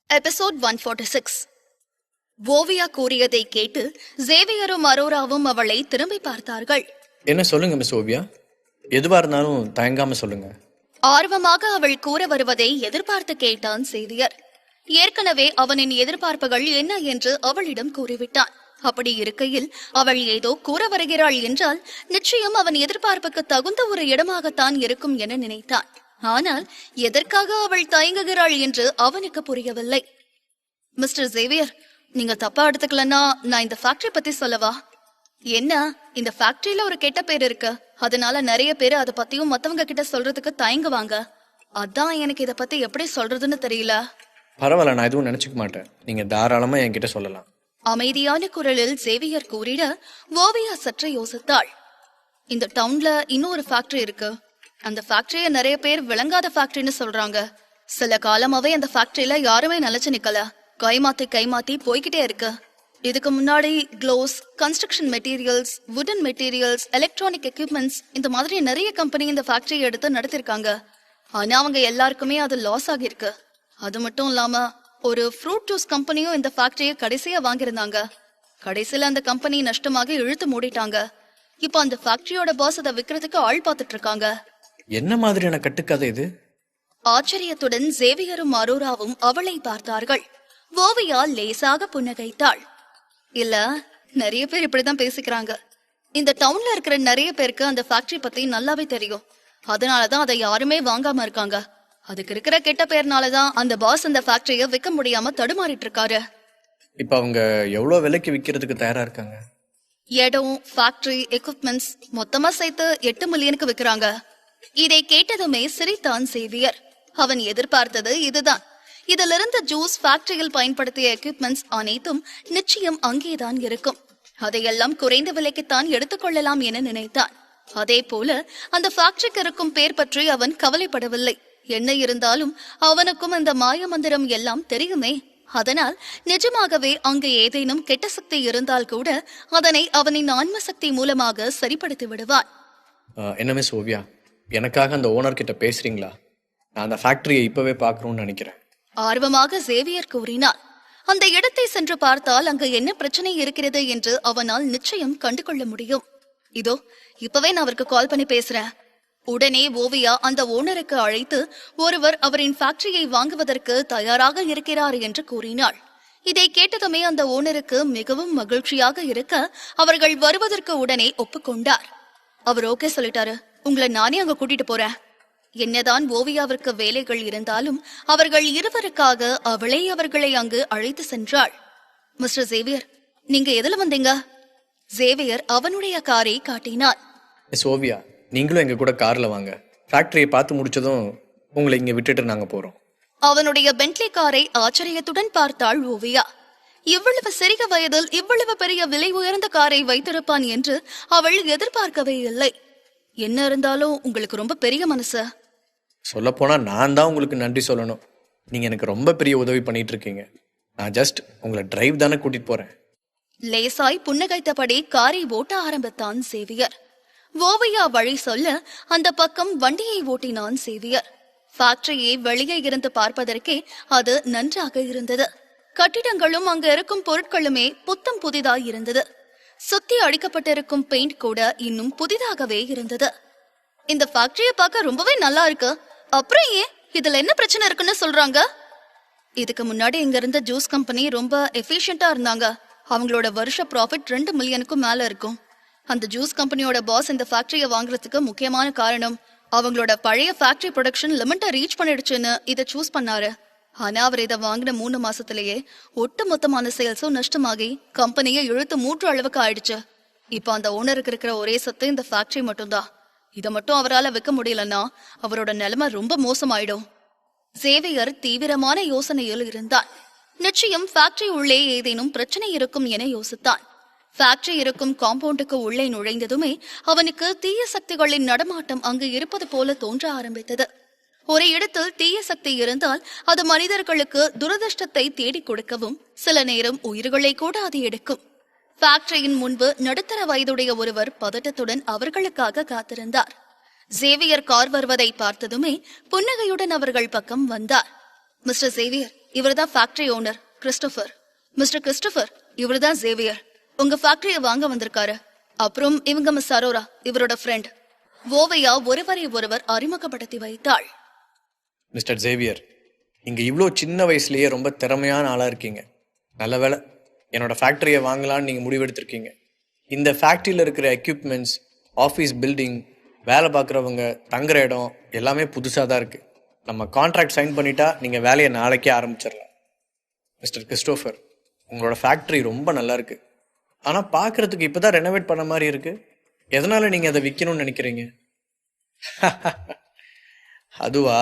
Episode 146. Oviya கூறியதை கேட்டு சேவியரும் அரோராவும் அவளை திரும்பி பார்த்தார்கள். என்ன சொல்லுங்க மிஸ் ஓவியா, எதுவா இருந்தாலும் தயங்காம சொல்லுங்க. ஆர்வமாக அவள் கூற வருவதை எதிர்பார்த்து கேட்டான் சேவியர். ஏற்கனவே அவனின் எதிர்பார்ப்புகள் என்ன என்று அவளிடம் கூறிவிட்டான். அப்படி இருக்கையில் அவள் ஏதோ கூற வருகிறாள் என்றால் நிச்சயம் அவன் எதிர்பார்ப்புக்கு தகுந்த ஒரு இடமாகத்தான் இருக்கும் என நினைத்தான். ஆனால் எதற்காக அவள் தயங்குகிறாள் என்று அவனுக்கு புரியவில்லை. மிஸ்டர் சேவியர், நீங்க தப்பா எடுத்துக்கலன்னா நான் இந்த ஃபேக்டரி பத்தி சொல்லவா? என்ன, இந்த ஃபேக்டரியில ஒரு கெட்ட பேர் இருக்கு, அதனால நிறைய பேர் அதை பத்தியும் மத்தவங்க கிட்ட சொல்றதுக்கு தயங்குவாங்க. அதான் எனக்கு இத பத்தி எப்படி சொல்றதுன்னு தெரியல. பரவாயில்ல, நான் எதுவும் நினைச்சுக்க மாட்டேன், நீங்க தாராளமா என்கிட்ட சொல்லலாம். அமைதியான குரலில் சேவியர் கூறிட ஓவியா சற்று யோசித்தாள். இந்த டவுன்ல இன்னும் ஒரு ஃபேக்டரி இருக்கு. அந்த ஃபேக்டரிய நிறைய பேர் விளங்காத ஃபேக்டரின்னு சொல்றாங்க. சில காலமாவே அந்த ஃபேக்டரியில யாருமே நிலைச்சு நிக்கல. கைமாத்தி போய்கிட்டே இருக்கு. இதுக்கு முன்னாடி க்ளோஸ், கன்ஸ்ட்ரக்ஷன் மெட்டீரியல்ஸ், வுடன் மெட்டீரியல்ஸ், எலக்ட்ரானிக் எக்யூப்மெண்ட்ஸ், இந்த மாதிரி நிறைய கம்பெனி இந்த ஃபேக்டரியை எடுத்து நடத்திருக்காங்க. ஆனா அவங்க எல்லாருக்குமே அது லாஸ் ஆகிருக்கு. அது மட்டும் இல்லாம ஒரு ஃப்ரூட் ஜூஸ் கம்பெனியும் இந்த ஃபேக்டரியை கடைசியா வாங்கியிருந்தாங்க. கடைசியில அந்த கம்பெனி நஷ்டமாக இழுத்து மூடிட்டாங்க. இப்போ அந்த ஃபேக்டரியோட பாஸ் அதை விற்கிறதுக்கு ஆள் பார்த்துட்டு இருக்காங்க. என்ன மாதிரியான கட்டுக்கதை இது? ஆச்சரியத்துடன் சேவியரும் அரோராவும் அவளை பார்த்தார்கள். ஓவியா லேசாக புன்னகைத்தாள். இல்ல, நிறைய பேர் இப்படிதான் பேசிக்கிறாங்க. இந்த டவுன்ல இருக்கிற நிறைய பேருக்கு அந்த ஃபேக்டரி பத்தி நல்லாவே தெரியும். அதனாலதான் அதை யாருமே வாங்காம இருக்காங்க. அதுக்கு இருக்கிற கெட்ட பேர்னாலதான் அந்த பாஸ் அந்த ஃபேக்டரிய விற்க முடியாம தடுமாறிட்டு இருக்காரு. இப்ப அவங்க எவ்வளவு விலைக்கு விற்கிறதுக்கு தயாரா இருக்காங்க? இடம், ஃபேக்டரி, எக்யூப்மெண்ட்ஸ் மொத்தமா சேர்த்து 8 மில்லியனுக்கு விற்கிறாங்க. இதை கேட்டதுமே சிரித்தான் சேவியர். அவன் எதிர்பார்த்தது இதுதான். இதிலிருந்து ஜூஸ் ஃபேக்டரியில் பயன்படுத்திய எக்யூப்மெண்ட்ஸ் அனைத்தும் நிச்சயம் அங்கேதான் இருக்கும். அதையெல்லாம் குறைந்த விலைக்குத்தான் எடுத்துக்கொள்ளலாம் என நினைத்தான். அதே போல அந்த ஃபேக்டரிக்கு இருக்கும் பேர் பற்றி அவன் கவலைப்படவில்லை. என்ன இருந்தாலும் அவனுக்கும் அந்த மாய மந்திரம் எல்லாம் தெரியுமே. அதனால் நிஜமாகவே அங்கு ஏதேனும் கெட்ட சக்தி இருந்தால் கூட அதனை அவனின் ஆன்ம சக்தி மூலமாக சரிப்படுத்தி விடுவான். என்ன மிஸ் ஓவியா, எனக்காக அந்த ஓனர் கிட்ட பேசுறீங்களா? நான் அந்த ஃபேக்டரியை இப்பவே பார்க்கணும்னு நினைக்கிறேன். ஆர்வமாக சேவியர் கூறினார். அந்த இடத்தை சென்று பார்த்தால் அங்கு என்ன பிரச்சனை இருக்கிறது என்று அவனால் நிச்சயம் கண்டுகொள்ள முடியும். இதோ இப்பவே நான் அவருக்கு கால் பண்ணி பேசுறேன். உடனே ஓவியா அந்த ஓனருக்கு அழைத்து ஒருவர் அவரின் ஃபேக்டரியை வாங்குவதற்கு தயாராக இருக்கிறார் என்று கூறினாள். இதை கேட்டதுமே அந்த ஓனருக்கு மிகவும் மகிழ்ச்சியாக இருக்க அவர்கள் வருவதற்கு உடனே ஒப்புக்கொண்டார். அவர் ஓகே சொல்லிட்டாரு, உங்களை நானே அங்க கூட்டிட்டு போறேன். என்னதான் ஓவியாவிற்கு வேலைகள் இருந்தாலும் அவர்கள் இருவருக்காக அவளே அவர்களை அங்கு அழைத்து சென்றாள். மிஸ்டர் சேவியர், நீங்க எதுல வந்தீங்க? சேவியர் அவனுடைய காரை காட்டினார். மிஸ் ஓவியா, நீங்களும் எங்க கூட கார்ல வாங்க. ஃபேக்டரியை பார்த்து முடிச்சதும் உங்களை இங்க விட்டுட்டு நாங்க போறோம். அவனுடைய பென்ட்லி காரை ஆச்சரியத்துடன் பார்த்தாள் ஓவியா. இவ்வளவு சிறிய வயதில் இவ்வளவு பெரிய விலை உயர்ந்த காரை வைத்திருப்பான் என்று அவள் எதிர்பார்க்கவே இல்லை. என்ன இருந்தாலும் உங்களுக்கு ரொம்ப பெரிய மனசு. சொல்ல போனா நான் தான் உங்களுக்கு நன்றி சொல்லணும். நீங்க எனக்கு ரொம்ப பெரிய உதவி பண்ணிட்டு இருக்கீங்க. நான் ஜஸ்ட் உங்களை டிரைவ் தானே கூட்டிட்டு போறேன். லேசாய் புன்னகைத்தபடி காரை ஓட்ட ஆரம்பித்தான் சேவியர். ஓவியா வழி சொல்ல அந்த பக்கம் வண்டியை ஓட்டினான் சேவியர். ஃபேக்டரியை வெளியே இருந்து பார்ப்பதற்கே அது நன்றாக இருந்தது. கட்டிடங்களும் அங்க இருக்கும் பொருட்களுமே புத்தம் புதிதாய் இருந்தது. சுத்தி அடிக்கப்பட்டிருக்கும் பெயிண்ட் கூட இன்னும் புதிதாகவே இருந்தது. இந்த ஃபேக்டரியை பார்க்க ரொம்பவே நல்லா இருக்கு. அப்புறம் ஏன் இதுல என்ன பிரச்சனை இருக்குன்னு சொல்றாங்க? இதுக்கு முன்னாடி இங்க இருந்த ஜூஸ் கம்பெனி ரொம்ப எஃபிஷியன்டா இருந்தாங்க. அவங்களோட வருஷ ப்ராஃபிட் 2 மில்லியனுக்கும் மேல இருக்கும். அந்த ஜூஸ் கம்பெனியோட பாஸ் இந்த ஃபேக்டரியை வாங்குறதுக்கு முக்கியமான காரணம் அவங்களோட பழைய ஃபேக்டரி ப்ரொடக்ஷன் லிமிட்டை ரீச் பண்ணிடுச்சுன்னு இதை சூஸ் பண்ணாரு. ஆனா அவர் இதை வாங்கின 3 மாசத்திலேயே ஒட்டு மொத்தமான சேல்ஸும் நஷ்டமாகி கம்பெனியை இழுத்து 3 அளவுக்கு ஆயிடுச்சு. இப்ப அந்த ஓனருக்கு இருக்கிற ஒரே சொத்து இந்த ஃபேக்டரி மட்டும்தான். இதை மட்டும் அவரால் விற்க முடியலன்னா அவரோட நிலைமை ரொம்ப மோசமாயிடும். சேவியர் தீவிரமான யோசனையில் இருந்தான். நிச்சயம் ஃபேக்டரி உள்ளே ஏதேனும் பிரச்சனை இருக்கும் என யோசித்தான். ஃபேக்டரி இருக்கும் காம்பவுண்டுக்கு உள்ளே நுழைந்ததுமே அவனுக்கு தீய சக்திகளின் நடமாட்டம் அங்கு இருப்பது போல தோன்ற ஆரம்பித்தது. ஒரு இடத்தில் தீய சக்தி இருந்தால் அது மனிதர்களுக்கு துரதிருஷ்டத்தை தேடி கொடுக்கவும் சில நேரம் உயிர்களை கூட அது எடுக்கும். ஃபேக்டரியின் முன்பு நடுத்தர வயதுடைய ஒருவர் பதட்டத்துடன் அவர்களுக்காக காத்திருந்தார். சேவியர் கார் வருவதை பார்த்ததுமே புன்னகையுடன் அவர்கள் பக்கம் வந்தார். மிஸ்டர் சேவியர், இவர்தான் factory owner Christopher. Mister Christopher, இவர்தான் சேவியர். உங்க ஃபேக்டரியை வாங்க வந்திருக்காரு. அப்புறம் இவங்க மிஸ் அரோரா, இவரோட ஃப்ரெண்ட். ஓவையா ஒருவரை ஒருவர் அறிமுகப்படுத்தி வைத்தாள். மிஸ்டர் சேவியர், நீங்க இவ்வளோ சின்ன வயசுலயே ரொம்ப திறமையான ஆளா இருக்கீங்க. நல்ல வேளை என்னோட ஃபேக்டரியை வாங்கலான்னு நீங்க முடிவெடுத்திருக்கீங்க. இந்த ஃபேக்டரியில் இருக்கிற எக்யூப்மெண்ட்ஸ், ஆஃபீஸ் பில்டிங், வேலை பார்க்குறவங்க, தங்குற இடம் எல்லாமே புதுசாக தான் இருக்கு. நம்ம கான்ட்ராக்ட் சைன் பண்ணிட்டா நீங்க வேலையை நாளைக்கே ஆரம்பிச்சிடலாம். மிஸ்டர் கிறிஸ்டோபர், உங்களோட ஃபேக்டரி ரொம்ப நல்லா இருக்கு. ஆனா பார்க்கறதுக்கு இப்பதான் ரெனோவேட் பண்ண மாதிரி இருக்கு. எதனால நீங்க அதை விற்கணும்னு நினைக்கிறீங்க? அதுவா,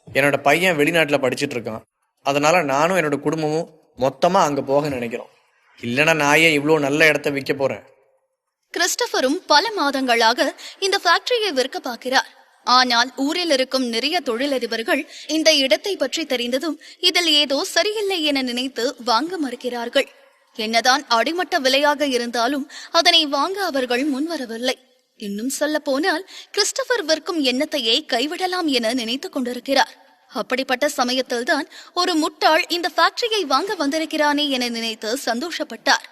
என்னோட பையன் வெளிநாட்டில் படிச்சுட்டு இருக்கான். அதனால நானும் என்னோட குடும்பமும் மொத்தமா அங்க போக நினைக்கிறோம். இல்லைன்னா நான் ஏன் இவ்வளோ நல்ல இடத்த விற்க போறேன்? கிறிஸ்டோபரும் பல மாதங்களாக இந்த ஃபேக்டரியை விற்க பார்க்கிறார். ஆனால் ஊரில் இருக்கும் நிறைய தொழிலதிபர்கள் இந்த இடத்தை பற்றி தெரிந்ததும் இதில் ஏதோ சரியில்லை என நினைத்து வாங்க மறுக்கிறார்கள். என்னதான் அடிமட்ட விலையாக இருந்தாலும் அதனை வாங்க அவர்கள் முன்வரவில்லை. இன்னும் சொல்ல போனால் கிறிஸ்டோபர் விற்கும் எண்ணத்தையே கைவிடலாம் என நினைத்துக் கொண்டிருக்கிறார். அப்படிப்பட்ட சமயத்தில்தான் ஒரு முட்டாள் இந்த ஃபேக்டரியை வாங்க வந்திருக்கிறானே என நினைத்து சந்தோஷப்பட்டார்.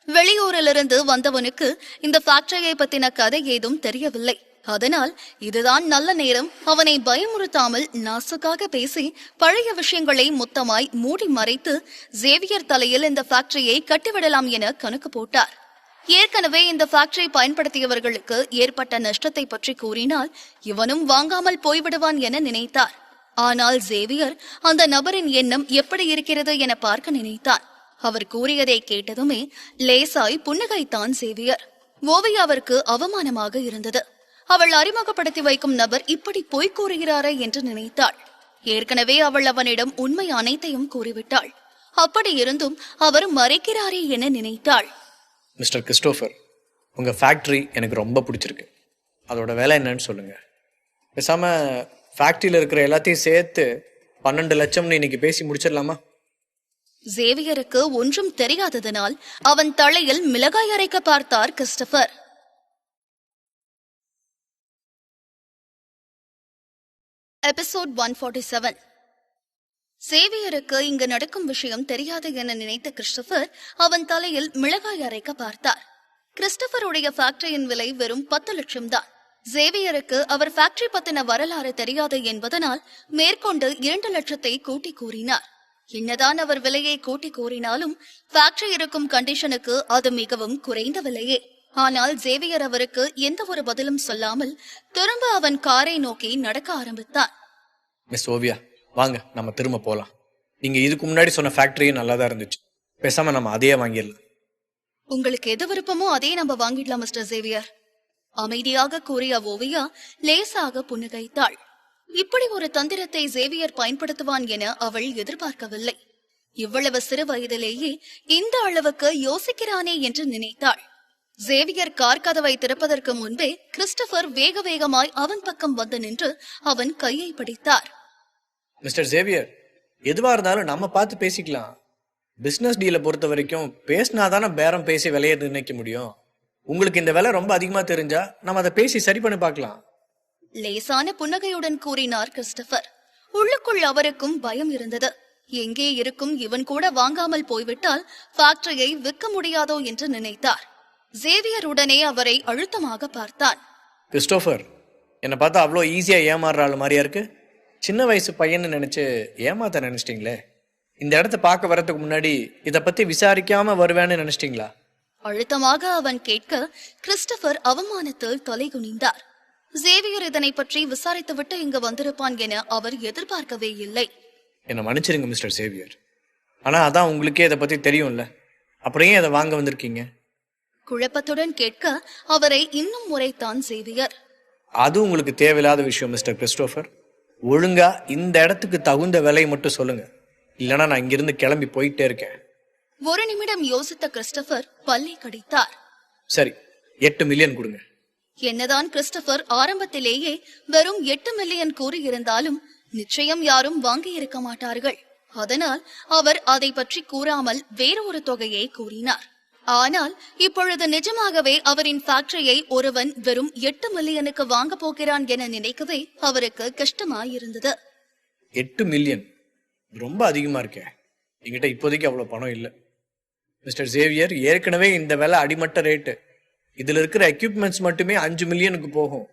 வெளியூரிலிருந்து வந்தவனுக்கு இந்த ஃபேக்டரியை பத்தின கதை ஏதும் தெரியவில்லை. அதனால் இதுதான் நல்ல நேரம், அவனை பயமுறுத்தாமல் நாசுக்காக பேசி பழைய விஷயங்களை மொத்தமாய் மூடி மறைத்து சேவியர் தலையில் இந்த ஃபேக்டரியை கட்டிவிடலாம் என கணக்கு போட்டார். ஏற்கனவே இந்த ஃபேக்டரி பயன்படுத்தியவர்களுக்கு ஏற்பட்ட நஷ்டத்தை பற்றி கூறினால் இவனும் வாங்காமல் போய்விடுவான் என நினைத்தார். ஆனால் சேவியர் அந்த நபரின் எண்ணம் எப்படி இருக்கிறது என பார்க்க நினைத்தான். அவர் கூறியதை கேட்டதுமே லேசாய் புன்னகைத்தான் சேவியர். ஓவியாவிற்கு அவமானமாக இருந்தது. அவள் அறிமுகப்படுத்தி வைக்கும் நபர் இப்படி பொய் கூறுகிறாரே என்று நினைத்தாள். ஏற்கனவே அவள் அவனிடம் உண்மை அனைத்தையும் கூறிவிட்டாள். அப்படி இருந்தும் அவர் மறைக்கிறாரே என நினைத்தாள். மிஸ்டர் கிறிஸ்டோபர், உங்க ஃபேக்டரி எனக்கு ரொம்ப பிடிச்சிருக்கு. அதோட வேலை என்னன்னு சொல்லுங்க. பேசாம ஃபேக்டரியில் இருக்கிற எல்லாத்தையும் சேர்த்து 12 லட்சம்னு இன்னைக்கு பேசி முடிச்சிடலாமா? சேவியருக்கு ஒன்றும் தெரியாததனால் அவன் தலையில் மிளகாய் அரைக்க பார்த்தார் கிறிஸ்டோபர். எபிசோட் 147. சேவியருக்கு இங்கு நடக்கும் விஷயம் தெரியாது என நினைத்த கிறிஸ்டோபர் அவன் தலையில் மிளகாய் அரைக்க பார்த்தார். கிறிஸ்டோபருடைய ஃபேக்டரியின் விலை வெறும் 10 லட்சம் தான். சேவியருக்கு அவர் ஃபேக்டரி பத்தின வரலாறு தெரியாது என்பதனால் மேற்கொண்டு 2 லட்சத்தை கூட்டி கூறினார். என்னதான் அவர் விலையை கூட்டி கூறினாலும் ஃபேக்டரி இருக்கும் கண்டிஷனுக்கு அது மிகவும் குறைந்த விலையே. ஆனால் சேவியர் அவருக்கு எந்த ஒரு பதிலும் சொல்லாமல் திரும்ப அவன் காரை நோக்கி நடக்க ஆரம்பித்தான். மிஸ் ஓவியா, வாங்க நம்ம திரும்ப போலாம். நீங்க இதுக்கு முன்னாடி சொன்ன ஃபேக்டரியும் நல்லா தான் இருந்துச்சு. பேசாம நம்ம அதையே வாங்கிடலாம். உங்களுக்கு எது விருப்பமோ அதே நம்ம வாங்கிடலாம் மிஸ்டர் சேவியர், அமைதியாக கூறிய ஓவியா லேசாக புன்னகைத்தாள். இப்படி ஒரு தந்திரத்தை சேவியர் பயன்படுத்துவான் என அவள் எதிர்பார்க்கவில்லை. இவ்வளவு சிறு வயதிலேயே இந்த அளவுக்கு யோசிக்கிறானே என்று நினைத்தாள். சேவியர் கார் கதவை திறப்பதற்கு முன்பே கிறிஸ்டோபர் வேக வேகமாய் அவன் பக்கம் வந்து நின்று அவன் கையை பிடித்தார். மிஸ்டர் சேவியர், எதுவா இருந்தாலும் நம்ம பார்த்து பேசிக்கலாம். பிசினஸ் டீலை பொறுத்த வரைக்கும் பேசினாதானே பேரம் பேசி விலையை நிர்ணயிக்க முடியும். உங்களுக்கு இந்த விலை ரொம்ப அதிகமா தெரிஞ்சா நம்ம அதை பேசி சரி பண்ணி பார்க்கலாம். லேசான புன்னகையுடன் கூறினார் கிறிஸ்டோபர். உள்ளுக்குள் அவருக்கும் பயம் இருந்தது. எங்கே இருக்கும் இவன் கூட வாங்காமல் போய்விட்டால் ஃபேக்டரியை விற்க முடியாதோ என்று நினைத்தார். சேவியர் உடனே அவரை அழுத்தமாக பார்த்தான். கிறிஸ்டோபர், என்னை பார்த்தா அவ்வளோ ஈஸியா ஏமாறுற ஆள் மாதிரியா இருக்கு. சின்ன வயசு பையன்னு நினைச்சு ஏமாத்த நினைச்சிட்டீங்களே. இந்த இடத்த பார்க்க வரதுக்கு முன்னாடி இதை பத்தி விசாரிக்காம வருவேன்னு நினைச்சிட்டீங்களா? அழுத்தமாக அவன் கேட்க கிறிஸ்டோபர் அவமானத்தில் தலை குனிந்தார். சேவியர் இதனை பற்றி விசாரித்துவிட்டு இங்கு வந்திருப்பான் என அவர் எதிர்பார்க்கவே இல்லை. என்னை மன்னிச்சிருங்க மிஸ்டர் சேவியர், ஆனா அதான் உங்களுக்கே இதை பத்தி தெரியும்ல, அப்புறம் ஏன் அதை வாங்க வந்திருக்கீங்க? குழப்பத்துடன் கேட்க அவரை இன்னும் முறைத்தான் சேவியர். அது உங்களுக்கு தேவையில்லாத விஷயம் மிஸ்டர் கிறிஸ்டோபர். ஒழுங்கா இந்த இடத்துக்கு தகுந்த விலையை மட்டும் சொல்லுங்க, இல்லைன்னா நான் இங்கிருந்து கிளம்பி போயிட்டே இருக்கேன். ஒரு நிமிடம் யோசித்த கிறிஸ்டோபர் பல்லை கடித்தார். சரி, 8 மில்லியன் கொடுங்க. என்னதான் கிறிஸ்டோபர் ஆரம்பத்திலேயே வெறும் 8 மில்லியன் கூறியிருந்தாலும் நிச்சயம் யாரும் வாங்கி இருக்க மாட்டார்கள். அதனால் அவர் அதை பற்றி கூறாமல் வேறு ஒரு தொகையை கூறினார். ஆனால் இப்பொழுது நிஜமாகவே அவரின் ஃபேக்டரியை ஒருவன் வெறும் 8 மில்லியனுக்கு வாங்க போகிறான் என நினைக்கவே அவருக்கு கஷ்டமாயிருந்தது. 8 மில்லியன்? ரொம்ப அதிகமாக இருக்கே. என்கிட்ட இப்போதைக்கு அவ்வளோ பணம் இல்லை. மிஸ்டர் சேவியர், ஏற்கனவே இந்த விலை அடிமட்ட ரேட்டு. இதில் இருக்கிற எக்யூப்மெண்ட்ஸ் மட்டுமே 5 மில்லியனுக்கு போகும்.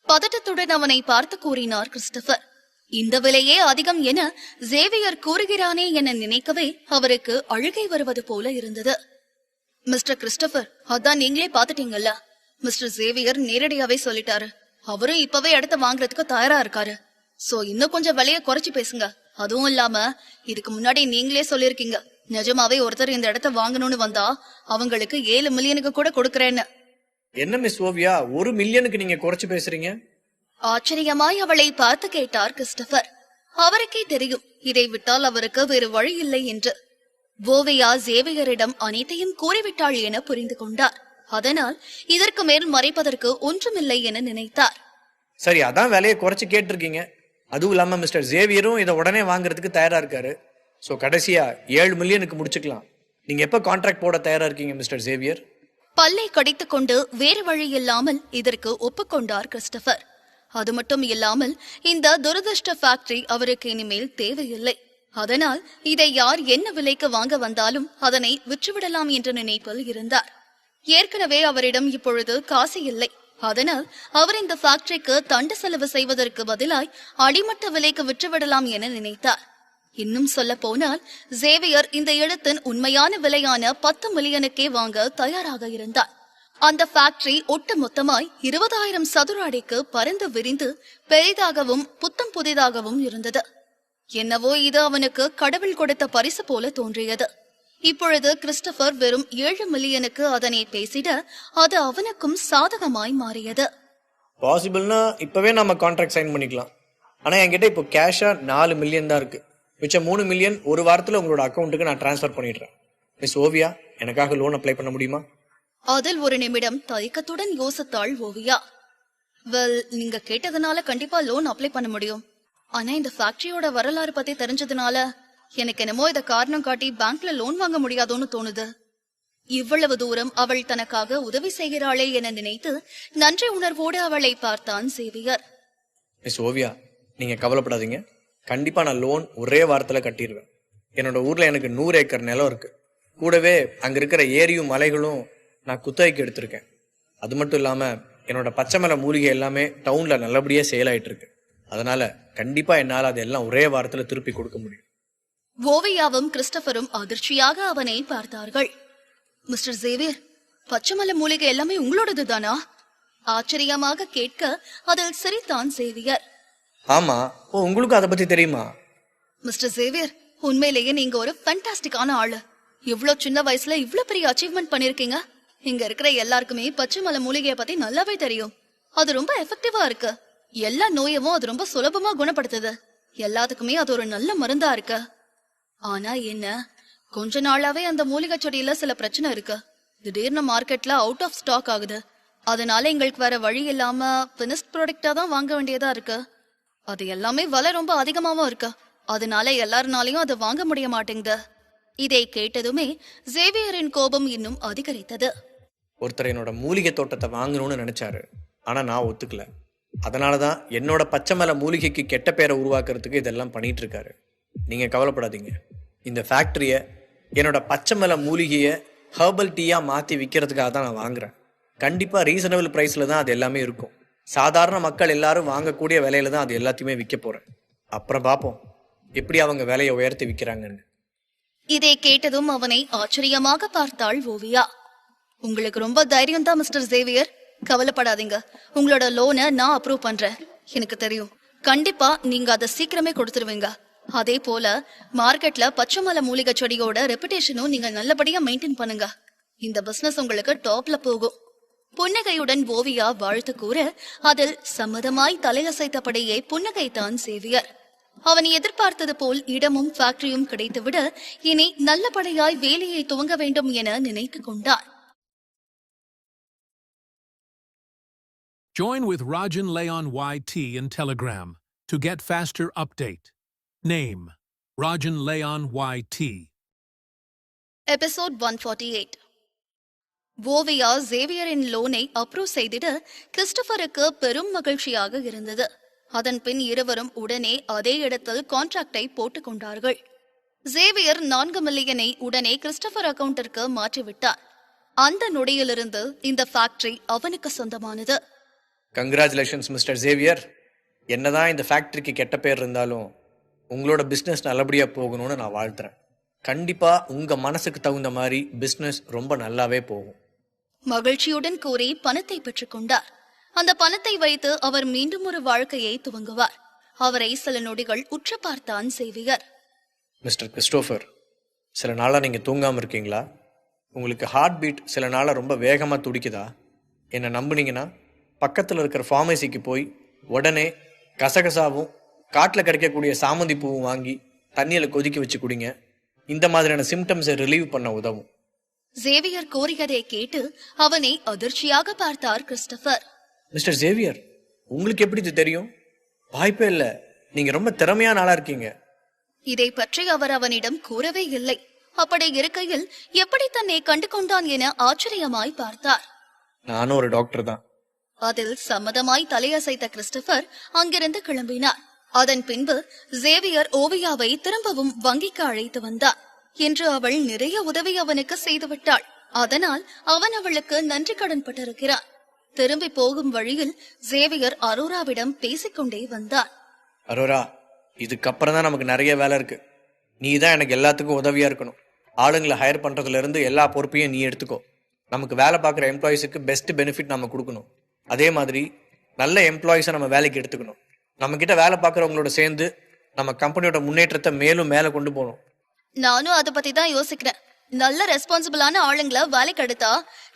பதட்டத்துடன் அவனை பார்த்து கூறினார் கிறிஸ்டபர். இந்த விலையே அதிகம் என சேவியர் கூறுகிறானே என நினைக்கவே அவருக்கு அழுகை வருவது போல இருந்தது. மிஸ்டர் கிறிஸ்டபர், அதான் நீங்களே பாத்துட்டீங்கல்ல. மிஸ்டர் சேவியர் நேரடியாவே சொல்லிட்டாரு. அவரும் இப்பவே இடத்த வாங்குறதுக்கு தயாரா இருக்காரு. சோ இன்னும் கொஞ்சம் விலைய குறைச்சு பேசுங்க. அதுவும் இல்லாம இதுக்கு முன்னாடி நீங்களே சொல்லிருக்கீங்க, நிஜமாவே ஒருத்தர் இந்த இடத்த வாங்கணும்னு வந்தா அவங்களுக்கு 7 மில்லியனுக்கு கூட கொடுக்கறேன்னு. என்ன மிஸ் ஓவியா, 1 மில்லியனுக்கு நீங்க குறைச்சு பேசுறீங்க? ஆச்சரியமாய் அவளை பார்த்து கேட்டார் கிறிஸ்டபர். அவருக்கே தெரியும் இதை விட்டால் அவருக்கு வேறு வழி இல்லை என்று. ஓவியா சேவியரிடம் அனைத்தையும் கூறிவிட்டாள் என புரிந்து கொண்டார். அதனால் இதற்கு மேல் மறைப்பதற்கு ஒன்றுமில்லை என நினைத்தார். சரி, அதான் விலையை குறைச்சு கேட்டிருக்கீங்க. அதுவும் இல்லாம மிஸ்டர் சேவியரும் இதை உடனே வாங்குறதுக்கு தயாரா இருக்காரு. சோ கடைசியா 7 மில்லியனுக்கு முடிச்சுக்கலாம். நீங்க எப்ப கான்ட்ராக்ட் போட தயாரா இருக்கீங்க மிஸ்டர் சேவியர்? பல்லை கடித்துக் கொண்டு வேறு வழி இல்லாமல் இதற்கு ஒப்புக்கொண்டார் கிறிஸ்டபர். அது மட்டும் இல்லாமல் இந்த துரதிருஷ்ட ஃபேக்டரி அவருக்கு இனிமேல் தேவையில்லை. அதனால் இதை யார் என்ன விலைக்கு வாங்க வந்தாலும் அதனை விற்றுவிடலாம் என்ற நினைப்பில் இருந்தார். ஏற்கனவே அவரிடம் இப்பொழுது காசு இல்லை. அதனால் அவர் இந்த ஃபேக்டரிக்கு தண்டு செலவு செய்வதற்கு பதிலாய் அடிமட்ட விலைக்கு விற்றுவிடலாம் என நினைத்தார். இன்னும் சொல்ல போனால் சேவியர் இந்த இடத்தின் உண்மையான விலையான 10 மில்லியனுக்கே வாங்க தயாராக இருந்தார். அந்த ஃபேக்டரி ஒட்டு மொத்தமாய் 20,000 சதுர அடிக்கு பறந்து விரிந்து பெரிதாகவும் புத்தம் புதிதாகவும் இருந்தது. என்னவோ இது அவனுக்கு கடவுள் கொடுத்த பரிசு போல தோன்றியது. இப்பொழுது கிறிஸ்டபர் வெறும் 7 மில்லியனுக்கு அதனை பேசிட அது அவனுக்கும் சாதகமாய் மாறியது. பாசிபிள்னா இப்பவே நாம கான்ட்ராக்ட் சைன் பண்ணிக்கலாம். ஆனா என்கிட்ட இப்போ கேஷா 4 மில்லியன் தான் இருக்கு. மிச்சம் 3 மில்லியன் ஒரு வாரத்துல உங்களோட அக்கௌண்ட்டுக்கு நான் டிரான்ஸ்ஃபர் பண்ணிடுறேன். மிஸ் ஓவியா, எனக்காக லோன் அப்ளை பண்ண முடியுமா? அதில் ஒரு நிமிடம் தயக்கத்துடன் யோசித்தாள் ஓவியா. வெல், நீங்க கேட்டதுனால கண்டிப்பா லோன் அப்ளை பண்ண முடியும். ஆனா இந்த ஃபேக்டரியோட வரலாறு பத்தி தெரிஞ்சதுனால எனக்கு என்னமோ இத காரணம் காட்டி பேங்க்ல லோன் வாங்க முடியாதோன்னு தோணுது. இவ்வளவு தூரம் அவள் தனக்காக உதவி செய்கிறாளே என நினைத்து நன்றி உணர்வோடு அவளை பார்த்தான் சேவியர். மிஸ் ஓவியா, நீங்க கவலைப்படாதீங்க. கண்டிப்பா நான் லோன் ஒரே வாரத்துல கட்டிடுவேன். என்னோட ஊர்ல எனக்கு 100 ஏக்கர் நிலம் இருக்கு. கூடவே அங்க இருக்கிற ஏரியும் மலைகளும் நான் குத்தகைக்கு எடுத்திருக்கேன். அது மட்டும் இல்லாம என்னோட பச்சை மலை மூலிகை எல்லாமே டவுன்ல நல்லபடியா சேல் ஆயிட்டு இருக்கு. அதனால கண்டிப்பா என்னால அதெல்லாம் ஒரே வாரத்துல திருப்பி கொடுக்க முடியும். ஓவியாவும் கிறிஸ்டபரும் அதிர்ச்சியாக அவனை பார்த்தார்கள். மிஸ்டர் சேவியர், பச்சைமலை மூலிகை எல்லாமே உங்களோடது தானா? ஆச்சரியமாக கேட்க அதில் சிரித்தான் சேவியர். ஆமா, உங்களுக்கு அதை பத்தி தெரியுமா? மிஸ்டர் சேவியர், உண்மையிலேயே நீங்க ஒரு ஃபேண்டாஸ்டிக்கான ஆளு. இவ்வளவு சின்ன வயசுல இவ்வளவு பெரிய அச்சீவ்மெண்ட் பண்ணிருக்கீங்க. இங்க இருக்கிற எல்லாருக்குமே பச்சைமலை மூலிகையை பத்தி நல்லாவே தெரியும். அது ரொம்ப எஃபெக்டிவா இருக்கு. எல்லா நோயவும் அது ரொம்ப சுலபமா குணப்படுத்துது. எல்லாத்துக்குமே அது ஒரு நல்ல மருந்தா இருக்கு. ஆனா என்ன, கொஞ்ச நாளாவே அந்த மூலிகை செடியில சில பிரச்சனை இருக்கு. திடீர்னு மார்க்கெட்ல அவுட் ஆஃப் ஸ்டாக் ஆகுது. அதனால எங்களுக்கு வேற வழி இல்லாம பினிஷ்ட் ப்ராடக்டா தான் வாங்க வேண்டியதா இருக்கு. அது எல்லாமே விலை ரொம்ப அதிகமாவும் இருக்கு. அதனால எல்லாருனாலையும் அதை வாங்க முடிய மாட்டேங்குது. இதை கேட்டதுமே சேவியரின் கோபம் இன்னும் அதிகரித்தது. ஒருத்தர் என்னோட மூலிகை தோட்டத்தை வாங்கணும்னு நினைச்சாரு. ஆனா நான் ஒத்துக்கல. அதனாலதான் என்னோட பச்சை மலை மூலிகைக்கு கெட்ட பேரை உருவாக்குறதுக்கு இதெல்லாம் பண்ணிட்டு இருக்காரு. நீங்க கவலைப்படாதீங்க. இந்த ஃபேக்டரிய என்னோட பச்சை மலை மூலிகையை ஹெர்பல் டீயா மாத்தி விற்கிறதுக்காக தான் நான் வாங்குறேன். கண்டிப்பா ரீசனபிள் பிரைஸ்ல தான் அது எல்லாமே இருக்கும். சாதாரண மக்கள் எல்லாரும் வாங்கக்கூடிய விலையில தான் அது எல்லாத்தையுமே விற்க போறேன். அப்புறம் பாப்போம் எப்படி அவங்க விலையை உயர்த்தி விற்கிறாங்கன்னு. இதை கேட்டதும் அவனை ஆச்சரியமாக பார்த்தாள் ஓவியா. உங்களுக்கு ரொம்ப தைரியம் தான் மிஸ்டர் சேவியர். கவலைப்படாதீங்க, உங்களோட லோனை நான் அப்ரூவ் பண்றேன். எனக்கு தெரியும் கண்டிப்பா நீங்க அதை சீக்கிரமே கொடுத்துருவீங்க. அதே போல மார்க்கெட்ல பச்சைமலை மூலிகை செடியோட ரெப்புடேஷனும் நீங்க நல்லபடியா மெயின்டைன் பண்ணுங்க. இந்த பிசினஸ் உங்களுக்கு டாப்ல போகும். புன்னகையுடன் ஓவியா வாழ்த்து கூற அதில் சம்மதமாய் தலையசைத்தபடியே புன்னகைத்தான் சேவியர். அவன் எதிர்பார்த்தது போல் இடமும் ஃபேக்டரியும் கிடைத்துவிட இனி நல்லபடியாய் வேலையை துவங்க வேண்டும் என நினைத்து கொண்டான். Join with Rajan Leon YT in Telegram to get faster update. Name: Rajan Leon YT. Episode 148. Oviya சேவியரின் லோனை அப்ரூவ் செய்திட கிறிஸ்டபருக்கு பெரும் மகிழ்ச்சியாக இருந்தது. அதன் பின் இருவரும் உடனே அதே இடத்தில் கான்ட்ராக்டை போட்டுக் கொண்டார்கள். சேவியர் 4 மில்லியனை உடனே கிறிஸ்டபர் அக்கவுண்டிற்கு மாற்றிவிட்டார். அந்த நொடியிலிருந்து இந்த ஃபேக்டரி அவனுக்கு சொந்தமானது. Congratulations mister Xavier. என்னதான் இந்த ஃபேக்டரிக்கு கெட்ட பேர் இருந்தாலும் உங்களோட பிஸ்னஸ் நல்லபடியாக போகணும்னு நான் வாழ்த்துறேன். கண்டிப்பாக உங்கள் மனசுக்கு தகுந்த மாதிரி பிஸ்னஸ் ரொம்ப நல்லாவே போகும். மகிழ்ச்சியுடன் கூறி பணத்தை பெற்றுக் கொண்டார். அந்த பணத்தை வைத்து அவர் மீண்டும் ஒரு வாழ்க்கையை துவங்குவார். அவரை சில நொடிகள் உற்று பார்த்தான் சேவியர். மிஸ்டர் கிறிஸ்டோஃபர், சில நாளாக நீங்கள் தூங்காமல் இருக்கீங்களா? உங்களுக்கு ஹார்ட் பீட் சில நாளாக ரொம்ப வேகமாக துடிக்குதா? என்னை நம்புனீங்கன்னா பக்கத்தில் இருக்கிற ஃபார்மசிக்கு போய் உடனே கசகசாவும் காட்டில் கிடைக்கக்கூடிய சாமந்தி பூவும் வாங்கி தண்ணியில் கொதிக்க வச்சு குடிங்க. இந்த மாதிரியான சிம்டம்ஸை ரிலீவ் பண்ண உதவும். சேவியர் கூறியதை கேட்டு அவனை அதிர்ச்சியாக பார்த்தார் கிறிஸ்டபர். மிஸ்டர் சேவியர், உங்களுக்கு எப்படி இது தெரியும்? வாய்ப்பே இல்லை, நீங்கள் ரொம்ப திறமையான ஆளாக இருக்கீங்க. இதை பற்றி அவர் அவனிடம் கூறவே இல்லை. அப்படி இருக்கையில் எப்படி தன்னை கண்டு கொண்டான் என ஆச்சரியமாய் பார்த்தார். நானும் ஒரு டாக்டர் தான். அதில் சம்மதமாய் தலையசைத்த கிறிஸ்டபர் அங்கிருந்து கிளம்பினார். அதன் பின்பு சேவியர் ஓவியாவை திரும்பவும் வங்கிக்கு அழைத்து வந்தார். என்று அவள் நிறைய உதவி அவனுக்கு செய்துவிட்டாள். அதனால் அவன் அவளுக்கு நன்றி கடன் பட்டிருக்கிறார். திரும்பி போகும் வழியில் சேவியர் அரோராவிடம் பேசிக்கொண்டே வந்தார். அரோரா, இதுக்கப்புறம் தான் நமக்கு நிறைய வேலை இருக்கு. நீ தான் எனக்கு எல்லாத்துக்கும் உதவியா இருக்கணும். ஆளுங்களை ஹையர் பண்றதுல இருந்து எல்லா பொறுப்பையும் நீ எடுத்துக்கோ. நமக்கு வேலை பார்க்குற எம்ப்ளாயிஸுக்கு பெஸ்ட் பெனிஃபிட் நம்ம கொடுக்கணும். அதே மாதிரி நல்ல எம்ப்ளாயிஸை நம்ம வேலைக்கு எடுத்துக்கணும். நம்ம கிட்ட வேலை பார்க்குறவங்களோட சேர்ந்து நம்ம கம்பெனியோட முன்னேற்றத்தை மேலும் மேலே கொண்டு போகணும். நானும் அதை பத்தி தான் யோசிக்கிறேன். நல்ல ரெஸ்பான்சிபிளான ஆளுங்களை வேலைக்கு எடுத்தா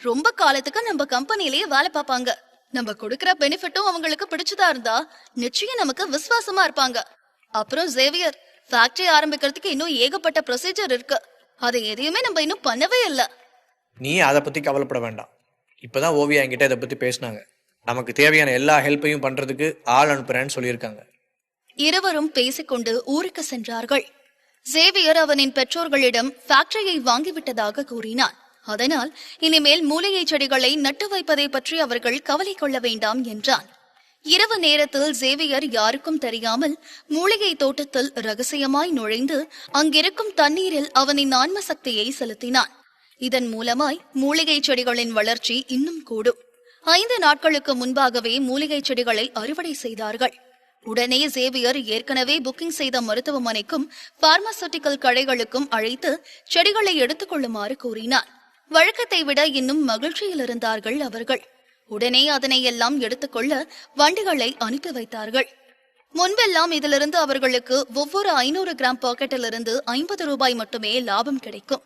ரொம்ப காலத்துக்கு நம்ம கம்பெனிலேயே வேலை பார்ப்பாங்க. நம்ம கொடுக்கற பெனிஃபிட்டும் அவங்களுக்கு பிடிச்சதா இருந்தா நிச்சயம் நமக்கு விசுவாசமா இருப்பாங்க. அப்புறம் சேவியர், ஃபேக்டரி ஆரம்பிக்கிறதுக்கு இன்னும் ஏகப்பட்ட ப்ரொசீஜர் இருக்கு. அதை எதையுமே நம்ம இன்னும் பண்ணவே இல்லை. நீ அதை பற்றி கவலைப்பட வேண்டாம். இப்போதான் ஓவியா என்கிட்ட இதை பற்றி பேசினாங்க. நமக்கு தேவையான எல்லா ஹெல்ப்பையும் பண்ணுறதுக்கு ஆள் அனுப்புறேன்னு சொல்லியிருக்காங்க. இருவரும் பேசிக்கொண்டு ஊருக்கு சென்றார்கள். சேவியர் அவனின் பெற்றோர்களிடம் ஃபேக்டரியை வாங்கிவிட்டதாக கூறினான். அதனால் இனிமேல் மூலிகை செடிகளை நட்டு வைப்பதை பற்றி அவர்கள் கவலை கொள்ள வேண்டாம் என்றான். இரவு நேரத்தில் சேவியர் யாருக்கும் தெரியாமல் மூலிகை தோட்டத்தில் ரகசியமாய் நுழைந்து அங்கிருக்கும் தண்ணீரில் அவனின் ஆன்ம சக்தியை செலுத்தினான். இதன் மூலமாய் மூலிகை செடிகளின் வளர்ச்சி இன்னும் கூடும். 5 நாட்களுக்கு முன்பாகவே மூலிகை செடிகளை அறுவடை செய்தார்கள். உடனே சேவியர் ஏற்கனவே புக்கிங் செய்த மருத்துவமனைக்கும் பார்மாசூட்டிக்கல் கடைகளுக்கும் அழைத்து செடிகளை எடுத்துக் கொள்ளுமாறு கூறினார். வழக்கத்தை விட இன்னும் மகிழ்ச்சியில் இருந்தார்கள் அவர்கள். உடனே அதனை எல்லாம் எடுத்துக்கொள்ள வண்டிகளை அனுப்பி வைத்தார்கள். முன்பெல்லாம் இதிலிருந்து அவர்களுக்கு ஒவ்வொரு 500 கிராம் பாக்கெட்டிலிருந்து 50 ரூபாய் மட்டுமே லாபம் கிடைக்கும்.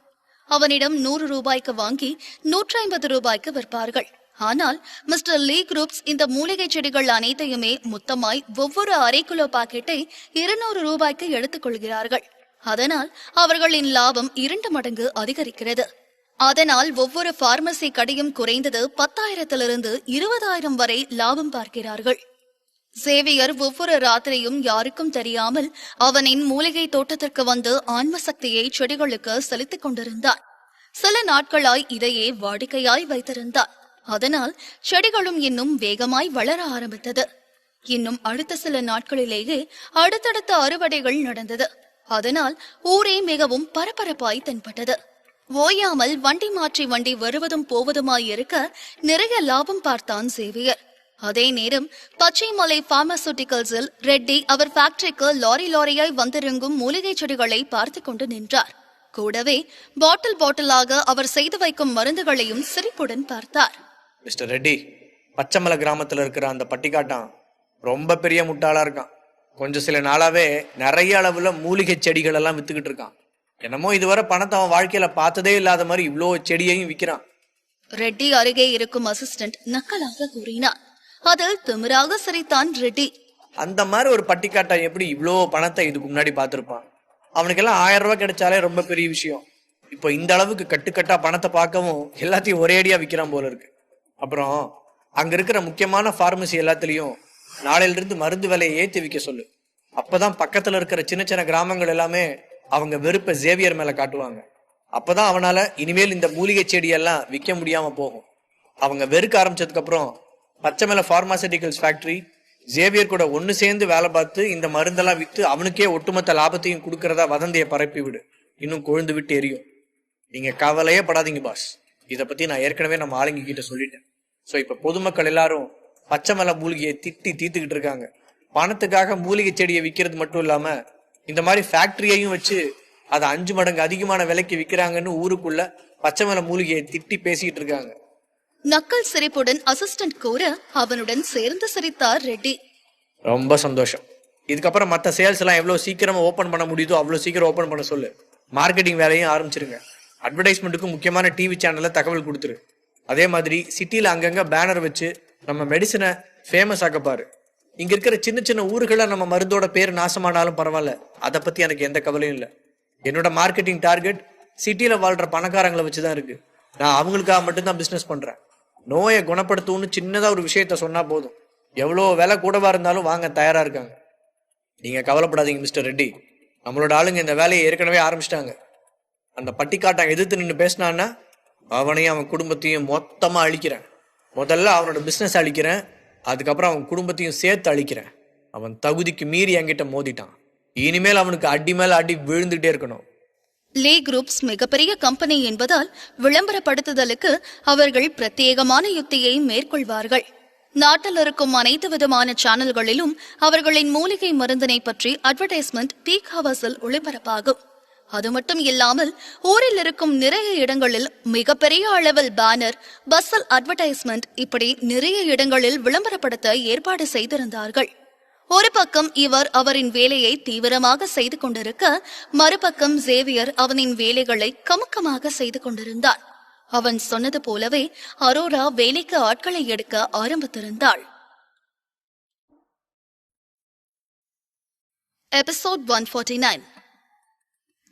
அவனிடம் 100 ரூபாய்க்கு வாங்கி 150 ரூபாய்க்கு விற்பார்கள். ஆனால் மிஸ்டர் லீ குரூப்ஸ் இந்த மூலிகை செடிகள் அனைத்தையுமே மொத்தமாய் ஒவ்வொரு அரை கிலோ பாக்கெட்டை 200 ரூபாய்க்கு எடுத்துக் கொள்கிறார்கள். அதனால் அவர்களின் லாபம் 2 மடங்கு அதிகரிக்கிறது. அதனால் ஒவ்வொரு பார்மசி கடையும் குறைந்தது 10,000 20,000 வரை லாபம் பார்க்கிறார்கள். சேவியர் ஒவ்வொரு ராத்திரியும் யாருக்கும் தெரியாமல் அவனின் மூலிகை தோட்டத்திற்கு வந்து ஆன்ம சக்தியை செடிகளுக்கு செலுத்திக் கொண்டிருந்தான். சில நாட்களாய் இதையே வாடிக்கையாய் வைத்திருந்தார். அதனால் செடிகளும் இன்னும் வேகமாய் வளர ஆரம்பித்தது. இன்னும் அடுத்த சில நாட்களிலேயே அடுத்தடுத்த அறுவடைகள் நடந்தது. அதனால் ஊரே மிகவும் பரபரப்பாய் தென்பட்டது. ஓயாமல் வண்டி மாற்றி வண்டி வருவதும் போவதுமாய் இருக்க நிறைய லாபம் பார்த்தான் சேவியர். அதே நேரம் பச்சைமலை பார்மாசூட்டிகல்ஸில் ரெட்டி அவர் ஃபேக்டரிக்கு லாரியாய் வந்திறங்கும் மூலிகை செடிகளை பார்த்து கொண்டு நின்றார். கூடவே பாட்டிலாக அவர் செய்து வைக்கும் மருந்துகளையும் சிரிப்புடன் பார்த்தார். மிஸ்டர் ரெட்டி, பச்சைமலை கிராமத்தில் இருக்கிற அந்த பட்டிக்காட்டான் ரொம்ப பெரிய முட்டாளா இருக்கான். கொஞ்சம் சில நாளாவே நிறைய அளவுல மூலிகை செடிகள் எல்லாம் வித்துக்கிட்டு இருக்கான். என்னமோ இதுவரை பணத்தை அவன் வாழ்க்கையில பார்த்ததே இல்லாத மாதிரி இவ்வளோ செடியையும் விற்கிறான். ரெட்டி அருகே இருக்கும் அசிஸ்டன்ட் நக்கலாக கூறினார். அதில் திமிராக சிரித்தான் ரெட்டி. அந்த மாதிரி ஒரு பட்டிக்காட்டான் எப்படி இவ்வளோ பணத்தை இதுக்கு முன்னாடி பார்த்துருப்பான்? அவனுக்கெல்லாம் 1000 ரூபாய் கிடைச்சாலே ரொம்ப பெரிய விஷயம். இப்போ இந்த அளவுக்கு கட்டுக்கட்டா பணத்தை பார்க்கவும் எல்லாத்தையும் ஒரேடியா விற்கிறான் போல இருக்கு. அப்புறம் அங்க இருக்கிற முக்கியமான பார்மசி எல்லாத்துலயும் நாளையிலிருந்து மருந்து விலையை ஏற்றி விற்க சொல்லு. அப்பதான் பக்கத்துல இருக்கிற சின்ன சின்ன கிராமங்கள் எல்லாமே அவங்க வெறுப்பை சேவியர் மேல காட்டுவாங்க. அப்பதான் அவனால இனிமேல் இந்த மூலிகை செடியெல்லாம் விற்க முடியாம போகும். அவங்க வெறுக்க ஆரம்பிச்சதுக்கு அப்புறம் பச்சைமலை பார்மாசூட்டிகல்ஸ் ஃபேக்டரி ஜேவியர் கூட ஒன்னு சேர்ந்து வேலை பார்த்து இந்த மருந்தெல்லாம் வித்து அவனுக்கே ஒட்டுமொத்த லாபத்தையும் கொடுக்கறதா வதந்தியை பரப்பி விடு, இன்னும் கொழுந்து விட்டு எரியும். நீங்க கவலையே படாதீங்க பாஸ். இதை பத்தி நான் ஏற்கனவே நம்ம ஆளுங்க கிட்ட சொல்லிட்டேன். ஸோ இப்ப பொதுமக்கள் எல்லாரும் பச்சை மலை மூலிகையை திட்டி தீத்துக்கிட்டு இருக்காங்க. பணத்துக்காக மூலிகை செடியை விற்கிறது மட்டும் இல்லாம இந்த மாதிரி ஃபேக்டரியையும் வச்சு அதை 5 மடங்கு அதிகமான விலைக்கு விற்கிறாங்கன்னு ஊருக்குள்ள பச்சை மலை மூலிகையை திட்டி பேசிட்டு இருக்காங்க. நக்கல் சிரிப்புடன் அசிஸ்டன்ட் கூற அவனுடன் சேர்ந்து சிரித்தார் ரெட்டி. ரொம்ப சந்தோஷம். இதுக்கப்புறம் மற்ற சேல்ஸ் எல்லாம் எவ்வளவு சீக்கிரமா ஓபன் பண்ண முடியுதோ அவ்வளவு சீக்கிரம் ஓபன் பண்ண சொல்லு. மார்க்கெட்டிங் வேலையும் ஆரம்பிச்சிருங்க. அட்வர்டைஸ்மெண்ட்டுக்கு முக்கியமான டிவி சேனல்ல தகவல் கொடுத்துரு. அதே மாதிரி சிட்டில அங்கங்க பேனர் வச்சு நம்ம மெடிசனை ஃபேமஸ் ஆக்க பாரு. இங்க இருக்கிற சின்ன சின்ன ஊர்களை நம்ம மருந்தோட பேர் நாசமானாலும் பரவாயில்ல, அதை பத்தி எனக்கு எந்த கவலையும் இல்லை. என்னோட மார்க்கெட்டிங் டார்கெட் சிட்டில வாழ்ற பணக்காரங்களை வச்சுதான் இருக்கு. நான் அவங்களுக்காக மட்டும்தான் பிசினஸ் பண்றேன். நோயை குணப்படுத்தும்னு சின்னதா ஒரு விஷயத்த சொன்னா போதும், எவ்வளோ விலை கூடவா இருந்தாலும் வாங்க தயாரா இருக்காங்க. நீங்க கவலைப்படாதீங்க மிஸ்டர் ரெட்டி. நம்மளோட ஆளுங்க இந்த வேலையை ஏற்கனவே ஆரம்பிச்சிட்டாங்க. அந்த பட்டிக்காட்டான் எதிர்த்து நின்று பேசினான்னா அவனையும் அவன் குடும்பத்தையும் மொத்தமா அழிக்கிறேன். முதல்ல அவனோட பிசினஸ் அழிக்கிறேன், அதுக்கப்புறம் அவன் குடும்பத்தையும் சேர்த்து அழிக்கிறேன். அவன் தகுதிக்கு மீறி என்கிட்ட மோதிட்டான். இனிமேல் அவனுக்கு அடி மேல அடி விழுந்துட்டே இருக்கணும். லே குரூப்ஸ் மிகப்பெரிய கம்பெனி என்பதால் விளம்பரப்படுத்துதலுக்கு அவர்கள் பிரத்யேகமான யுக்தியை மேற்கொள்வார்கள். நாட்டில் இருக்கும் அனைத்து விதமான சேனல்களிலும் அவர்களின் மூலிகை மருந்தினை பற்றி அட்வர்டைஸ்மெண்ட் தீக்காவாசல் ஒளிபரப்பாகும். அது மட்டும் இல்லாமல் ஊரில் இருக்கும் நிறைய இடங்களில் மிகப்பெரிய அளவில் பேனர், பஸ்ஸல் அட்வர்டைஸ்மெண்ட் இப்படி நிறைய இடங்களில் விளம்பரப்படுத்த ஏற்பாடு செய்திருந்தார்கள். ஒரு பக்கம் இவர் அவரின் வேலையை தீவிரமாக செய்து கொண்டிருக்க, மறுபக்கம் ஜேவியர் அவனின் வேலைகளை கமுக்கமாக செய்து கொண்டிருந்தான். அவன் சொன்னது போலவே அரோரா வேலைக்கு ஆட்களை எடுக்க ஆரம்பித்திருந்தாள். எபிசோட் 149.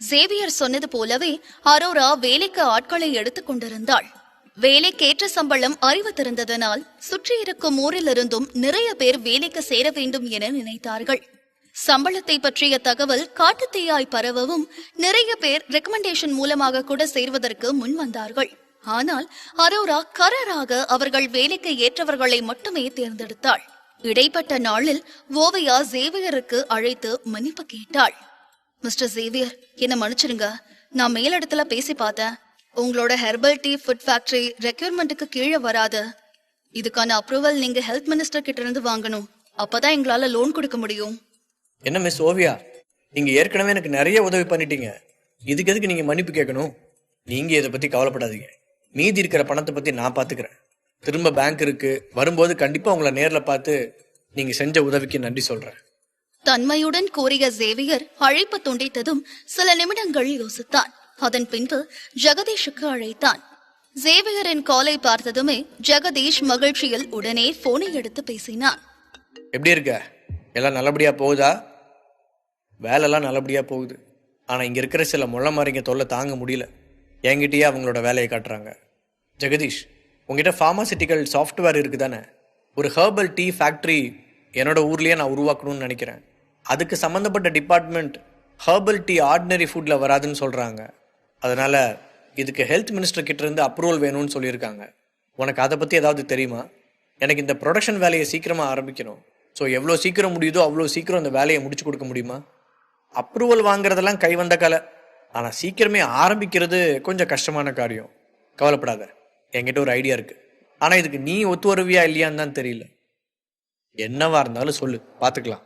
ஜேவியர் சொன்னது போலவே அரோரா வேலைக்கு ஆட்களை எடுத்துக் கொண்டிருந்தாள். வேலைக்கேற்ற சம்பளம் அறிவித்திருந்ததனால் சுற்றி இருக்கும் ஊரிலிருந்தும் நிறைய பேர் வேலைக்கு சேர வேண்டும் என நினைத்தார்கள். சம்பளத்தை பற்றிய தகவல் காட்டுத்தீயாய் பரவவும் நிறைய பேர் ரெக்கமெண்டேஷன் மூலமாக கூட சேர்வதற்கு முன் வந்தார்கள். ஆனால் அரோரா கராராக அவர்கள் வேலைக்கு ஏற்றவர்களை மட்டுமே தேர்ந்தெடுத்தாள். இடைப்பட்ட நாளில் ஓவியா ஜேவியருக்கு அழைத்து மன்னிப்பு கேட்டாள். மிஸ்டர் ஜேவியர், என்ன மன்னிச்சிருங்க. நான் மேலிடத்துல பேசி பார்த்தேன். உங்களோட ஹெர்பல் டீ ஃபுட் ஃபேக்டரி ரெக்யூர்மெண்ட்டுக்கு கீழே வராது. இதுக்கான அப்ரூவல் நீங்க ஹெல்த் மினிஸ்டர் கிட்ட இருந்து வாங்கணும். அப்பதான் எங்களால லோன் கொடுக்க முடியும். என்ன மிஸ் ஓவியா, நீங்க ஏற்கனவே எனக்கு நிறைய உதவி பண்ணிட்டீங்க. இதுக்கு எதுக்கு நீங்க மன்னிப்பு கேட்கணும்? நீங்க இதை பத்தி கவலைப்படாதீங்க. மீதி இருக்கிற பணத்தை பத்தி நான் பாத்துக்கிறேன். திரும்ப பேங்க் இருக்கு, வரும்போது கண்டிப்பா உங்களை நேர்ல பார்த்து நீங்க செஞ்ச உதவிக்கு நன்றி சொல்றேன். தன்மையுடன் கூறிய ஜேவியர் அழைப்பு துண்டித்ததும் சில நிமிடங்கள் யோசித்தான். அதன் பின்பு ஜெகதீஷுக்கு அழைத்தான். ஜேவியரின் காலை பார்த்ததுமே ஜெகதீஷ் மகிழ்ச்சியில் உடனே போனை எடுத்து பேசினான். எப்படி இருக்க? எல்லாம் நல்லபடியா போகுதா? வேலைலாம் நல்லபடியா போகுது. ஆனா இங்க இருக்கிற சில முள்ள மாறிங்க தொல்லை தாங்க முடியல. என்கிட்டயே அவங்களோட வேலையை காட்டுறாங்க. ஜெகதீஷ், உங்ககிட்ட ஃபார்மாசிட்டிக்கல் சாஃப்ட்வேர் இருக்கு தானே? ஒரு ஹெர்பல் டீ ஃபேக்டரி என்னோட ஊர்லயே நான் உருவாக்கணும்னு நினைக்கிறேன். அதுக்கு சம்மந்தப்பட்ட டிபார்ட்மெண்ட் ஹெர்பல் டீ ஆர்டினரி ஃபுட்ல வராதுன்னு சொல்றாங்க. அதனால இதுக்கு ஹெல்த் மினிஸ்டர் கிட்ட இருந்து அப்ரூவல் வேணும்னு சொல்லியிருக்காங்க. உனக்கு அதை பத்தி ஏதாவது தெரியுமா? எனக்கு இந்த ப்ரொடக்ஷன் வேலையை சீக்கிரமா ஆரம்பிக்கணும். ஸோ எவ்வளோ சீக்கிரம் முடியுதோ அவ்வளோ சீக்கிரம் அந்த வேலையை முடிச்சு கொடுக்க முடியுமா? அப்ரூவல் வாங்குறதெல்லாம் கை வந்த கலை. ஆனால் சீக்கிரமே ஆரம்பிக்கிறது கொஞ்சம் கஷ்டமான காரியம். கவலைப்படாத, என்கிட்ட ஒரு ஐடியா இருக்கு. ஆனால் இதுக்கு நீ ஒத்து வருவியா இல்லையான்னு தான் தெரியல. என்னவா இருந்தாலும் சொல்லு, பார்த்துக்கலாம்.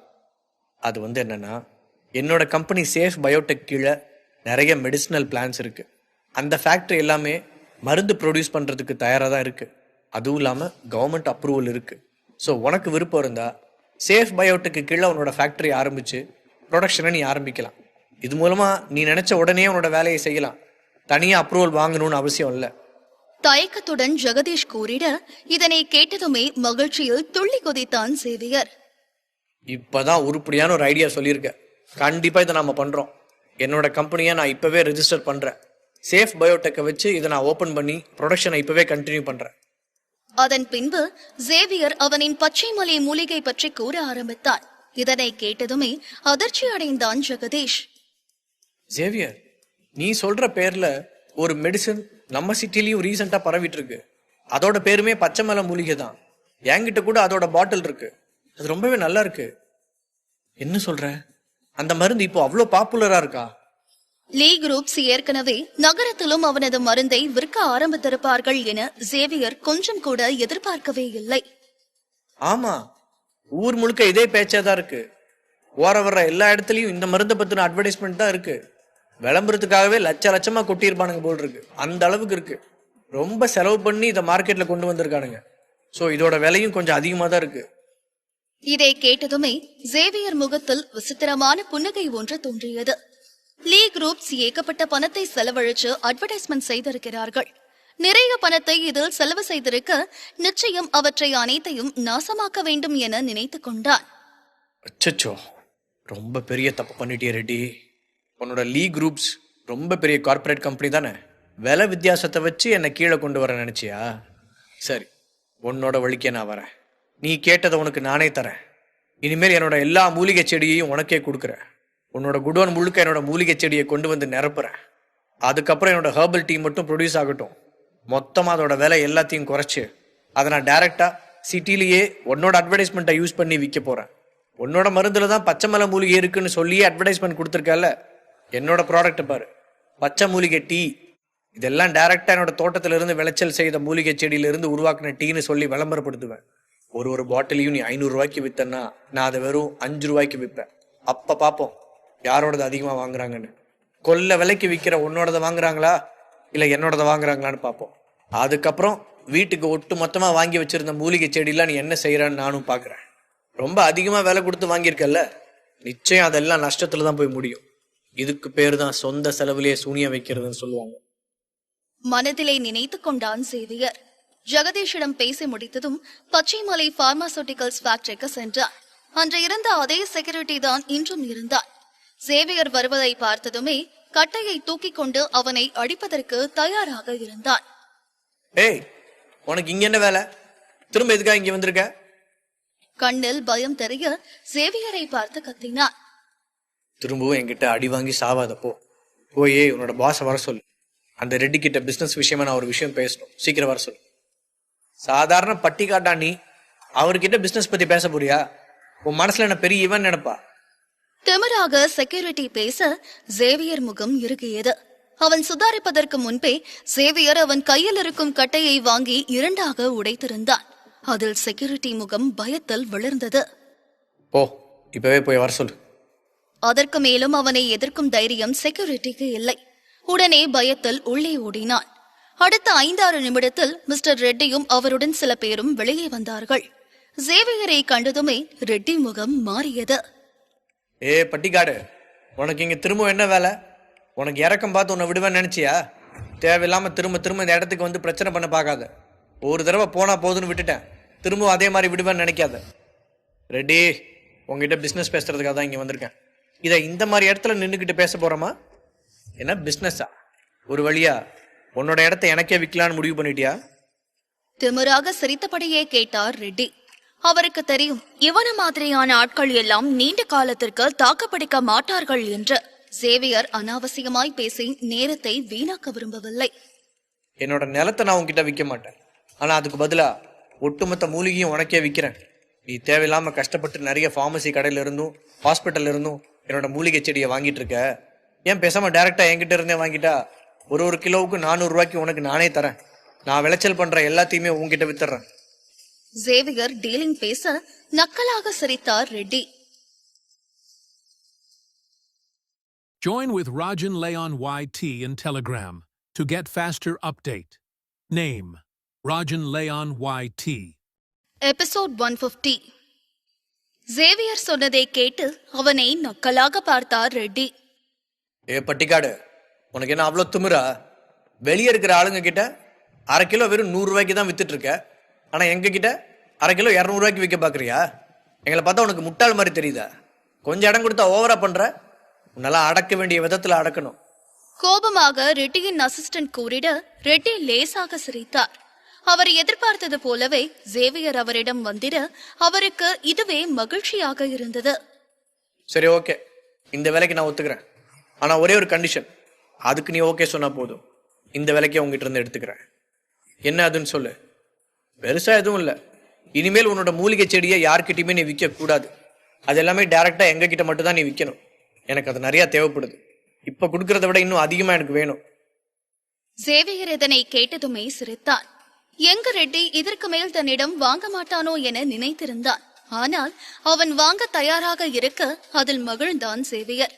அது என்னன்னா, என்னோட கம்பெனி சேஃப் பயோடெக் கீழே நிறைய மெடிசினல் பிளான்ஸ் இருக்கு. அந்த ஃபேக்டரி எல்லாமே மருந்து ப்ரொடியூஸ் பண்ணுறதுக்கு தயாராக தான் இருக்கு. அதுவும் இல்லாமல் கவர்மெண்ட் அப்ரூவல் இருக்கு. ஸோ உனக்கு விருப்பம் இருந்தா சேஃப் பயோடெக்கு கீழே உன்னோட ஃபேக்டரி ஆரம்பிச்சு ப்ரொடக்ஷனை நீ ஆரம்பிக்கலாம். இது மூலமா நீ நினைச்ச உடனே உன்னோட வேலையை செய்யலாம். தனியாக அப்ரூவல் வாங்கணும்னு அவசியம் இல்லை. தயக்கத்துடன் ஜெகதீஷ் கூறிட இதனை கேட்டதுமே மகிழ்ச்சியில் துள்ளி குதித்தான் சேவியர். இப்பதான் உருப்படியான ஒரு ஐடியா சொல்லியிருக்க. கண்டிப்பா இதை நாம பண்றோம். என்னோட கம்பெனியை நான் இப்பவே ரெஜிஸ்டர் பண்றேன். சேஃப் பயோடெக்கை வச்சு இதை நான் ஓபன் பண்ணி ப்ரொடக்ஷனை இப்பவே கண்டினியூ பண்றேன். அதன் பின்பு ஜேவியர் அவனின் பச்சை மலை மூலிகை பற்றி கூற ஆரம்பித்தான். இதனை கேட்டதுமே அதிர்ச்சி அடைந்தான் ஜெகதீஷ். ஜேவியர், நீ சொல்ற பேர்ல ஒரு மெடிசன் நம்ம சிட்டிலையும் ரீசெண்டா பரவிட்டு இருக்கு. அதோட பேருமே பச்சை மலை மூலிகை தான். என்கிட்ட கூட அதோட பாட்டில் இருக்கு. அது ரொம்பவே நல்லா இருக்கு. என்ன சொல்ற? அந்த மருந்து இப்போ அவ்வளோ பாப்புலரா இருக்கா? லீ குரூப்ஸ் ஏற்கனவே நகரத்திலும் அவனது மருந்தை விற்க ஆரம்பித்திருப்பார்கள் என சேவியர் கொஞ்சம் கூட எதிர்பார்க்கவே இல்லை. ஆமா, ஊர் முழுக்க இதே பேச்சாதான் இருக்கு. ஓர வர்ற எல்லா இடத்துலயும் இந்த மருந்தை பத்தின அட்வர்டைஸ்மெண்ட் தான் இருக்கு. விளம்பரத்துக்காகவே லட்சமா கொட்டியிருப்பானுங்க போல் இருக்கு. அந்த அளவுக்கு இருக்கு. ரொம்ப செலவு பண்ணி இதை மார்க்கெட்ல கொண்டு வந்திருக்கானுங்க. ஸோ இதோட விலையும் கொஞ்சம் அதிகமாக தான் இருக்கு. இதை கேட்டதுமே சேவியர் முகத்தில் விசித்திரமான புன்னகை ஒன்று தோன்றியது. லீ குரூப்ஸ் ஏகப்பட்ட பணத்தை செலவழிச்சு அட்வர்டைஸ்மெண்ட் செய்திருக்கிறார்கள். நிறைய பணத்தை இதில் செலவு செய்திருக்க நிச்சயம் அவற்றை அனைத்தையும் நாசமாக்க வேண்டும் என நினைத்துக் கொண்டான். அச்சச்சோ, ரொம்ப பெரிய தப்பு பண்ணிட்டியே ரெட்டி. உன்னோட லீ குரூப்ஸ் ரொம்ப பெரிய கார்ப்பரேட் கம்பெனி தானே. விலை வித்தியாசத்தை வச்சு என்னை கீழே கொண்டு வர நினைச்சியா? சரி, உன்னோட வழிக்கே நான் வரேன். நீ கேட்டதை உனக்கு நானே தரேன். இனிமேல் என்னோட எல்லா மூலிகை செடியையும் உனக்கே கொடுக்குறேன். உன்னோட குடோன் முழுக்க என்னோட மூலிகை செடியை கொண்டு வந்து நிரப்புறேன். அதுக்கப்புறம் என்னோட ஹெர்பல் டீ மட்டும் ப்ரொடியூஸ் ஆகட்டும். மொத்தமாக அதோட விலை எல்லாத்தையும் குறைச்சி அதை நான் டைரெக்டாக சிட்டிலேயே உன்னோட அட்வர்டைஸ்மெண்ட்டை யூஸ் பண்ணி விற்க போகிறேன். உன்னோட மருந்தில் தான் பச்சை மலை மூலிகை இருக்குன்னு சொல்லியே அட்வர்டைஸ்மெண்ட் கொடுத்துருக்கல. என்னோட ப்ராடக்ட்டை பாரு, பச்சை மூலிகை டீ. இதெல்லாம் டைரெக்டாக என்னோட தோட்டத்திலிருந்து விளைச்சல் செய்த மூலிகை செடியிலிருந்து உருவாக்கின டீன்னு சொல்லி விளம்பரப்படுத்துவேன். ஒரு பாட்டிலையும் நீ 500 ரூபாய்க்கு விற்றன்னா நான் அதை வெறும் 5 ரூபாய்க்கு விற்பேன். அப்போ பார்ப்போம் யாரோடது அதிகமாக வாங்குறாங்கன்னு. கொல்ல விலைக்கு விற்கிற உன்னோடதை வாங்குறாங்களா இல்லை என்னோடதை வாங்குறாங்களான்னு பார்ப்போம். அதுக்கப்புறம் வீட்டுக்கு ஒட்டு மொத்தமாக வாங்கி வச்சிருந்த மூலிகை செடியெலாம் நீ என்ன செய்கிறான்னு நானும் பார்க்குறேன். ரொம்ப அதிகமாக விலை கொடுத்து வாங்கியிருக்கல்ல, நிச்சயம் அதெல்லாம் நஷ்டத்தில் தான் போய் முடியும். இதுக்கு பேர் தான் சொந்த செலவிலேயே சூனியம் வைக்கிறதுன்னு சொல்லுவாங்க. மனதிலே நினைத்து கொண்டான் சேவியர். ஜெகதீஷிடம் பேசி முடித்ததும் பச்சைமலை பார்மாசூட்டிகல்ஸ் ஃபேக்டரிக்கு சென்றார். அன்று இருந்த அதே செக்யூரிட்டி தான் இன்றும் இருந்தான். சேவியர் வருவதை பார்த்ததுமே கட்டையை தூக்கிக் கொண்டு அவனை அடிப்பதற்கு தயாராக இருந்தான். ஏய், உனக்கு இங்க என்ன வேலை? திரும்ப எதுக்காக இங்க வந்திருக்க? கண்ணில் பயம் தெரிய சேவியரை பார்த்து கத்தினான். திரும்பவும் என்கிட்ட அடி வாங்கி சாவாதப்போ போயே உன்னோட பாஸை வர சொல்லு. அந்த ரெட்டி கிட்ட பிசினஸ் விஷயமா நான் ஒரு விஷயம் பேசணும். சீக்கிரம் வர சொல்லு. சாதாரண பட்டி காட்டா நீ அவர்கிட்ட பிசினஸ் பத்தி பேச போறியா? உன் மனசுல என்ன பெரிய இவன் நினைப்பா? திமிராக செக்யூரிட்டி பேச சேவியர் முகம் இறுகியது. அவன் சுதாரிப்பதற்கு முன்பே சேவியர் அவன் கையில் இருக்கும் கட்டையை வாங்கி 2ஆக உடைத்திருந்தான். அதில் செக்யூரிட்டி முகம் பயத்தில் விழுந்தது. ஓ, இப்பவே போய் வர சொல்லு. அதற்கு மேலும் அவனை எதிர்க்கும் தைரியம் செக்யூரிட்டிக்கு இல்லை. உடனே பயத்தில் உள்ளே ஓடினான். அடுத்த 5-6 நிமிடத்தில் மிஸ்டர் ரெட்டியும் அவருடன் சில பேரும் வெளியே வந்தார்கள். சேவியரை கண்டதுமே ரெட்டி முகம் மாறியது. ஏ பட்டிக்காடு, உனக்கு இங்க திரும்ப என்ன வேலை? உனக்கு இறக்கம் பார்த்து உன்னை விடுவேன்னு நினைச்சியா? தேவையில்லாம திரும்ப இந்த இடத்துக்கு வந்து பிரச்சனை பண்ண பார்க்காத. ஒரு தடவை போனா போதுன்னு விட்டுட்டேன். திரும்பவும் அதே மாதிரி விடுவேன்னு நினைக்காத. ரெட்டி, உங்ககிட்ட பிசினஸ் பேசுறதுக்காக தான் இங்க வந்திருக்கேன். இதை இந்த மாதிரி இடத்துல நின்றுக்கிட்டு பேச போறோமா? என்ன பிசினஸா? ஒரு வழியா உன்னோட இடத்த எனக்கே விற்கலான்னு முடிவு பண்ணிட்டியா? திமிராக சிரித்தபடியே கேட்டார் ரெட்டி. அவருக்கு தெரியும் இவன மாதிரியான ஆட்கள் எல்லாம் நீண்ட காலத்திற்கு தாக்குப்பிடிக்க மாட்டார்கள் என்று. சேவியர் அனாவசியமாய் பேசி நேரத்தை வீணாக்க விரும்பவில்லை. என்னோட நிலத்தை நான் உன்கிட்ட விற்க மாட்டேன். ஆனா அதுக்கு பதிலா ஒட்டுமொத்த மூலிகையும் உனக்கே விற்கிறேன். நீ தேவையில்லாம கஷ்டப்பட்டு நிறைய ஃபார்மசி கடையில இருந்தும் ஹாஸ்பிட்டல்ல இருந்தும் என்னோட மூலிகை செடியை வாங்கிட்டு இருக்க. ஏன் பேசாம டைரக்டா என்கிட்ட இருந்தே வாங்கிட்டா ஒரு கிலோவுக்கு 400 ரூபாய்க்கு உனக்கு நானே தரேன். நான் விளைச்சல் பண்ற எல்லாத்தையுமே உன்கிட்ட வித்துறேன். சேவியர் டீலிங் பேச நக்கலாக சிரித்தார் Reddy. Join with Rajan Leon YT in Telegram to get faster update. Name: Rajan Leon YT. Episode 150. Xavier சொன்னதை கேட்டு அவனை நக்கலாக பார்த்தார் ரெட்டி. ஏ பட்டிக்காடு, உனக்கு என்ன அவ்வளோ திமிரா? வெளியே இருக்கிற ஆளுங்க கிட்ட 1/2 கிலோ வெறும் 100 ரூபாய்க்கு தான் வித்துட்டு இருக்க. ஆனா எங்க கிட்ட 1/2 கிலோ 200 ரூபாய்க்கு விற்க பாக்குறியா? எங்களை பார்த்தா உனக்கு முட்டாள் மாதிரி தெரியுதா? கொஞ்சம் இடம் கொடுத்தா ஓவரா பண்ற. உன்னால அடக்க வேண்டிய விதத்துல அடக்கணும். கோபமாக ரெட்டியின் அசிஸ்டன்ட் கூறிட ரெட்டி லேசாக சிரித்தார். அவர் எதிர்பார்த்தது போலவே சேவியர் அவரிடம் வந்திட அவருக்கு இதுவே மகிழ்ச்சியாக இருந்தது. சரி, ஓகே, இந்த வேலைக்கு நான் ஒத்துக்கிறேன். ஆனா ஒரே ஒரு கண்டிஷன். அதுக்கு நீ ஓகே சொன்னா போதும். இந்த வேலைக்கே உங்ககிட்ட இருந்து எடுத்துக்கிறேன். என்ன அதுன்னு சொல்லு. பெருசா எதுவும் இல்லை. இனிமேல் உன்னோட மூலிகை செடியை யார்கிட்டயுமே நீ விற்க கூடாது. அது எல்லாமே டைரக்டா எங்க கிட்ட மட்டும் தான் நீ விற்கணும். எனக்கு அது நிறைய தேவைப்படுது. இப்ப கொடுக்கறத விட இன்னும் அதிகமா எனக்கு வேணும். சேவியர் இதனை கேட்டதுமே சிரித்தான். எங்க ரெட்டி இதற்கு மேல் தன்னிடம் வாங்க மாட்டானோ என நினைத்திருந்தான். ஆனால் அவன் வாங்க தயாராக இருக்க அதில் மகிழ்ந்தான் சேவியர்.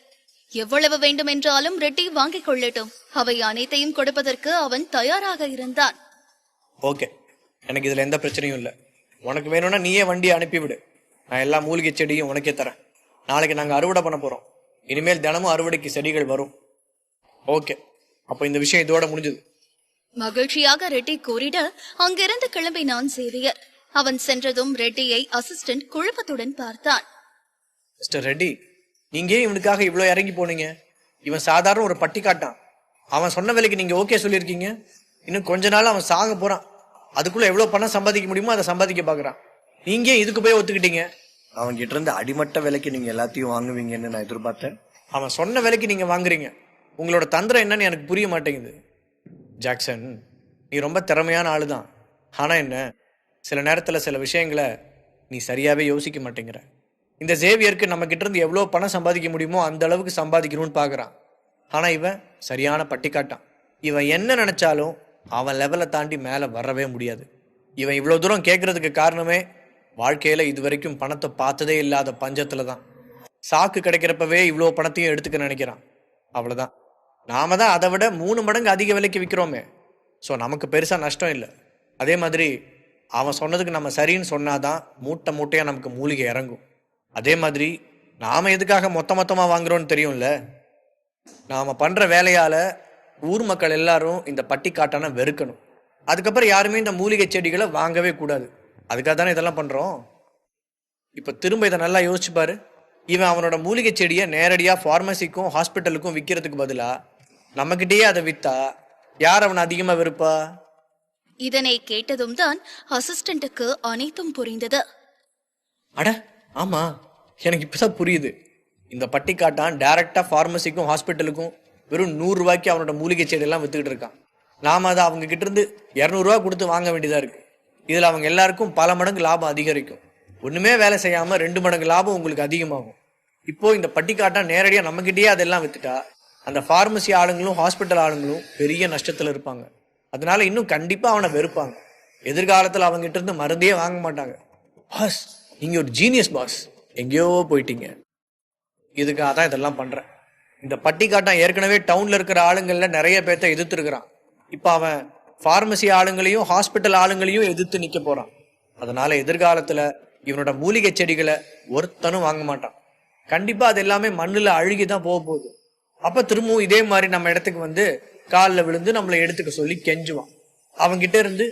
எவ்வளவு வேண்டுமென்றாலும் ரெட்டி வாங்கிக் கொள்ளட்டும், அவை அனைத்தையும் கொடுப்பதற்கு அவன் தயாராக இருந்தான். ஓகே, எனக்கு இதுல எந்த பிரச்சனையும் இல்லை. உனக்கு வேணும்னா நீயே வண்டியை அனுப்பிவிடு. நான் எல்லா மூலிகை செடியும் உனக்கே தரேன். நாளைக்கு நாங்கள் அறுவடை பண்ண போறோம். இனிமேல் தினமும் அறுவடைக்கு செடிகள் வரும். ஓகே, அப்போ இந்த விஷயம் இதோட முடிஞ்சது. மகிழ்ச்சியாக ரெட்டி கூறிட அங்கிருந்து கிளம்பினான் சேவியர். அவன் சென்றதும் ரெட்டியை அசிஸ்டன்ட் குழப்பத்துடன் பார்த்தான். மிஸ்டர் ரெட்டி, நீங்க ஏன் இவனுக்காக இவ்வளோ இறங்கி போனீங்க? இவன் சாதாரண ஒரு பட்டி காட்டான். அவன் சொன்ன வேலைக்கு நீங்க ஓகே சொல்லியிருக்கீங்க. இன்னும் கொஞ்ச நாள் அவன் சாக போறான். அதுக்குள்ள எவ்வளவு பணம் சம்பாதிக்க முடியுமோ அதை சம்பாதிக்க பாக்குறான். நீங்க இதுக்கு போய் ஒத்துக்கிட்டீங்க. அவன் கிட்ட இருந்து அடிமட்ட விலைக்கு நீங்க எல்லாத்தையும் வாங்குவீங்கன்னு நான் எதிர்பார்த்தேன். அவன் சொன்ன வேலைக்கு நீங்க வாங்குறீங்க. உங்களோட தந்திரம் என்னன்னு எனக்கு புரிய மாட்டேங்குது. ஜாக்சன், நீ ரொம்ப திறமையான ஆளு தான். ஆனா என்ன, சில நேரத்துல சில விஷயங்களை நீ சரியாவே யோசிக்க மாட்டேங்கிற. இந்த சேவியருக்கு நம்ம கிட்ட இருந்து எவ்வளவு பணம் சம்பாதிக்க முடியுமோ அந்த அளவுக்கு சம்பாதிக்கணும்னு பாக்குறான். ஆனா இவன் சரியான பட்டி காட்டான். இவன் என்ன நினைச்சாலும் அவன் லெவலை தாண்டி மேல வரவே முடியாது. இவன் இவ்வளவு தூரம் கேட்கறதுக்கு காரணமே வாழ்க்கையில இது வரைக்கும் பணத்தை பார்த்ததே இல்லாத பஞ்சத்துல தான். சாக்கு கிடைக்கிறப்பவே இவ்வளோ பணத்தையும் எடுத்துக்க நினைக்கிறான். அவ்வளவுதான். நாம தான் அதை விட 3 மடங்கு அதிக விலைக்கு விற்கிறோமே. ஸோ நமக்கு பெருசா நஷ்டம் இல்லை. அதே மாதிரி அவன் சொன்னதுக்கு நம்ம சரின்னு சொன்னாதான் மூட்டை மூட்டையா நமக்கு மூலிகை இறங்கும். அதே மாதிரி நாம எதுக்காக மொத்தமா வாங்குறோம்னு தெரியும்ல. நாம பண்ற வேலையால ஊர் மக்கள் எல்லாரும் இந்த பட்டி காட்டான வெறுக்கணும். அதுக்கப்புறம் யாருமே இந்த மூலிகை செடிகளை வாங்கவே கூடாது. அதுக்காக தானே இதெல்லாம் பண்றோம். இப்ப திரும்ப இதை நல்லா யோசிச்சு பாரு. இவன் அவனோட மூலிகை செடியை நேரடியா பார்மசிக்கும் ஹாஸ்பிட்டலுக்கும் விற்கிறதுக்கு பதிலா நம்மகிட்டயே அதை வித்தா யார் அவனை அதிகமா வெறுப்பா? இதனை கேட்டதும் தான் அசிஸ்டன்ட்டுக்கு அனைத்தும் புரிந்தது. அட ஆமா, எனக்கு இப்பதான் புரியுது. இந்த பட்டி காட்டான் டைரக்டா பார்மசிக்கும் ஹாஸ்பிட்டலுக்கும் வெறும் 100 ரூபாய்க்கு அவனோட மூலிகை செடியெல்லாம் வித்துக்கிட்டு இருக்கான். நாம அதை அவங்க கிட்ட இருந்து 200 ரூபா கொடுத்து வாங்க வேண்டியதா இருக்கு. இதுல அவங்க எல்லாருக்கும் பல மடங்கு லாபம் அதிகரிக்கும். ஒண்ணுமே வேலை செய்யாம 2 மடங்கு லாபம் உங்களுக்கு அதிகமாகும். இப்போ இந்த பட்டி காட்டான் நேரடியா நம்ம கிட்டயே அதெல்லாம் வித்துட்டா அந்த பார்மசி ஆளுங்களும் ஹாஸ்பிட்டல் ஆளுங்களும் பெரிய நஷ்டத்துல இருப்பாங்க. அதனால இன்னும் கண்டிப்பா அவனை வெறுப்பாங்க. எதிர்காலத்துல அவங்க கிட்ட இருந்து மருந்தே வாங்க மாட்டாங்க. பாஸ், நீங்க ஒரு ஜீனியஸ் பாஸ், எங்கேயோ போயிட்டீங்க. இதுக்காக தான் இதெல்லாம் பண்றேன். இந்த பட்டி காட்டான் ஏற்கனவே டவுன்ல இருக்கிற ஆளுங்கள்ல நிறைய பேர்த்த எதிர்த்து இருக்கிறான். இப்ப அவன் பார்மசி ஆளுங்களையும் ஹாஸ்பிட்டல் ஆளுங்களையும் எதிர்த்து நிக்க போறான். அதனால எதிர்காலத்துல இவனோட மூலிகை செடிகளை ஒருத்தனும் வாங்க மாட்டான். கண்டிப்பா அது எல்லாமே மண்ணுல அழுகிதான் போக போகுது. அப்ப திரும்பவும் இதே மாதிரி நம்ம இடத்துக்கு வந்து காலில் விழுந்து நம்மளை எடுத்துக்க சொல்லி கெஞ்சுவான். அவங்கிட்ட இருந்து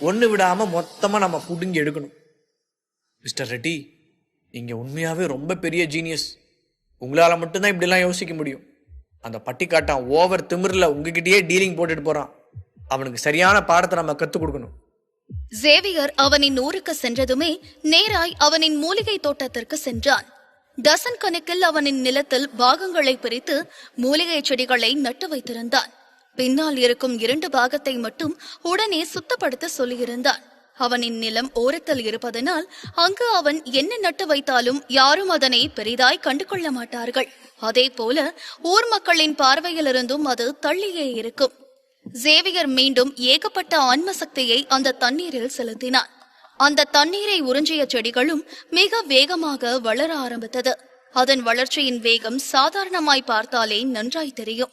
ஒண்ணு விடாம மொத்தமா நம்ம புடுங்கி எடுக்கணும். மிஸ்டர் ரெட்டி, நீங்க உண்மையாவே ரொம்ப பெரிய ஜீனியஸ். உங்களால மட்டும்தான் இப்படி எல்லாம் யோசிக்க முடியும். அந்த பட்டி காட்டான் ஓவர் திமிர்ல உங்ககிட்டயே டீலிங் போட்டுட்டு போறான். அவனுக்கு சரியான பாடத்தை நம்ம கத்துக் கொடுக்கணும். சேவியர் அவனின் ஊருக்கு சென்றதுமே நேராய் அவனின் மூலிகை தோட்டத்திற்கு சென்றான். டசன் கணக்கில் அவனின் நிலத்தில் பாகங்களை பிரித்து மூலிகை செடிகளை நட்டு வைத்திருந்தான். பின்னால் இருக்கும் 2 பாகத்தை மட்டும் உடனே சுத்தப்படுத்த சொல்லியிருந்தான். அவனின் நிலம் ஓரத்தில் இருப்பதனால் அங்கு அவன் என்ன நட்டு வைத்தாலும் யாரும் அதனை பெரிதாய் கண்டுகொள்ள மாட்டார்கள். அதே போல ஊர் மக்களின் பார்வையிலிருந்தும் அது தள்ளியே இருக்கும். சேவியர் மீண்டும் ஏகப்பட்ட ஆன்ம சக்தியை அந்த தண்ணீரில் செலுத்தினான். அந்த தண்ணீரை உறிஞ்சிய செடிகளும் மிக வேகமாக வளர ஆரம்பித்தது. அதன் வளர்ச்சியின் வேகம் சாதாரணமாய் பார்த்தாலே நன்றாய் தெரியும்.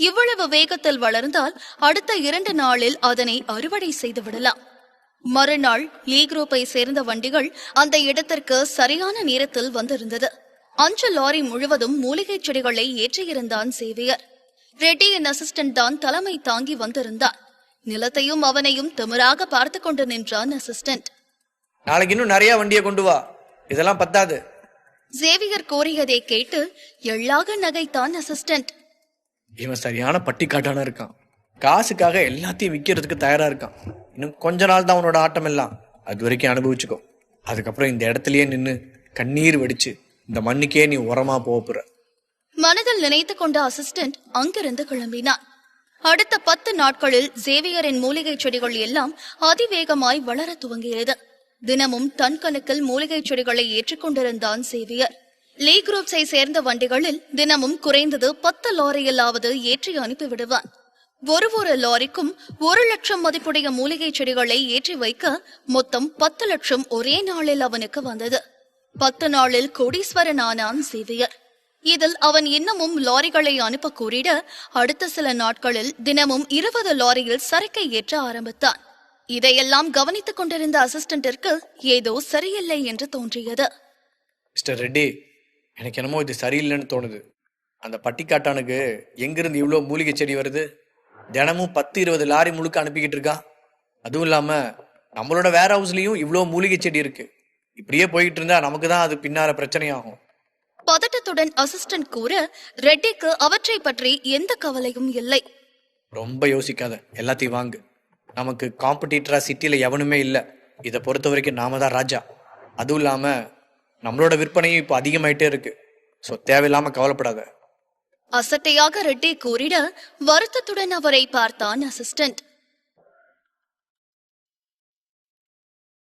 இவ்வளவு வேகத்தில் வளர்ந்தால் அடுத்த 2 நாளில் அதனை அறுவடை செய்து விடலாம். மறுநாள் லீ குரூப்பை சேர்ந்த வண்டிகள் அந்த இடத்திற்கு சரியான நேரத்தில் வந்திருந்தது. 5 லாரி முழுவதும் மூலிகை செடிகளை ஏற்றியிருந்தான் சேவியர். ரெட்டியின் அசிஸ்டன்ட் தான் தலைமை தாங்கி வந்திருந்தான். நிலத்தையும் அவனையும் திமிராக பார்த்து கொண்டு நின்றான் அசிஸ்டன்ட். நாளைக்கு இன்னும் நிறைய வண்டியை கொண்டு வா, இதெல்லாம் பத்தாது. சேவியர் கோரியதை கேட்டு எள்ளாக நகைத்தான் அசிஸ்டன்ட். இவன் சரியான பட்டி காட்டான இருக்கான். காசுக்காக எல்லாத்தையும் விற்கிறதுக்கு தயாரா இருக்கான். இன்னும் கொஞ்ச நாள் தான் அவனோட ஆட்டம் எல்லாம். அது வரைக்கும் அனுபவிச்சுக்கோ. அதுக்கப்புறம் இந்த இடத்துலயே நின்று கண்ணீர் வெடிச்சு இந்த மண்ணுக்கே நீ உரமா போற. மனதில் நினைத்து கொண்ட அசிஸ்டன்ட் அங்கிருந்து கிளம்பினான். அடுத்த 10 நாட்களில் சேவியரின் மூலிகை செடிகள் எல்லாம் அதிவேகமாய் வளர துவங்கியது. தினமும் டன் கணக்கில் மூலிகை செடிகளை ஏற்றிக்கொண்டிருந்தான் சேவியர். லீ குரூப்ஸை சேர்ந்த வண்டிகளில் தினமும் குறைந்தது 10 லாரியிலாவது ஏற்றி அனுப்பிவிடுவான். ஒரு லாரிக்கும் 1 லட்சம் மதிப்புடைய மூலிகை செடிகளை ஏற்றி வைக்க மொத்தம் 10 லட்சம் ஒரே நாளில் அவனுக்கு வந்தது. 10 நாளில் கோடீஸ்வரன் ஆனான் சேவியர். இதில் அவன் இன்னமும் லாரிகளை அனுப்ப கூறிட அடுத்த சில நாட்களில் தினமும் 20 லாரியில் சரக்கை ஏற்ற ஆரம்பித்தான். இதையெல்லாம் கவனித்துக் கொண்டிருந்த அசிஸ்டன்டிற்கு ஏதோ சரியில்லை என்று தோன்றியது. மிஸ்டர் ரெட்டி, எனக்கு என்னமோ இது சரியில்லைன்னு தோணுது. அந்த பட்டிக்காட்டானுக்கு எங்கிருந்து இவ்வளோ மூலிகை செடி வருது? தினமும் 10-20 லாரி முழுக்க அனுப்பிக்கிட்டு இருக்கான். அதுவும் இல்லாமல் நம்மளோட வேர் ஹவுஸ்லேயும் இவ்வளோ மூலிகை செடி இருக்கு. இப்படியே போயிட்டு இருந்தா நமக்கு தான் அது பின்னால பிரச்சனையாகும். பதட்டத்துடன் அசிஸ்டன்ட் கூற, ரெட்டிக்கு அவற்றை பற்றி எந்த கவலையும் இல்லை. ரொம்ப யோசிக்காத, எல்லாத்தையும் வாங்கு. நமக்கு காம்படிட்டரா சிட்டியில் எவனுமே இல்லை. இதை பொறுத்த வரைக்கும் நாம தான் ராஜா. அதுவும் இல்லாமல் நம்மளோட விற்பனையும் இப்போ அதிகமாயிட்டே இருக்கு. ஸோ தேவையில்லாம கவலைப்படாத. அசட்டையாக ரெட்டி கூறிட வருத்தத்துடன் அவரை பார்த்தான் அசிஸ்டன்ட்.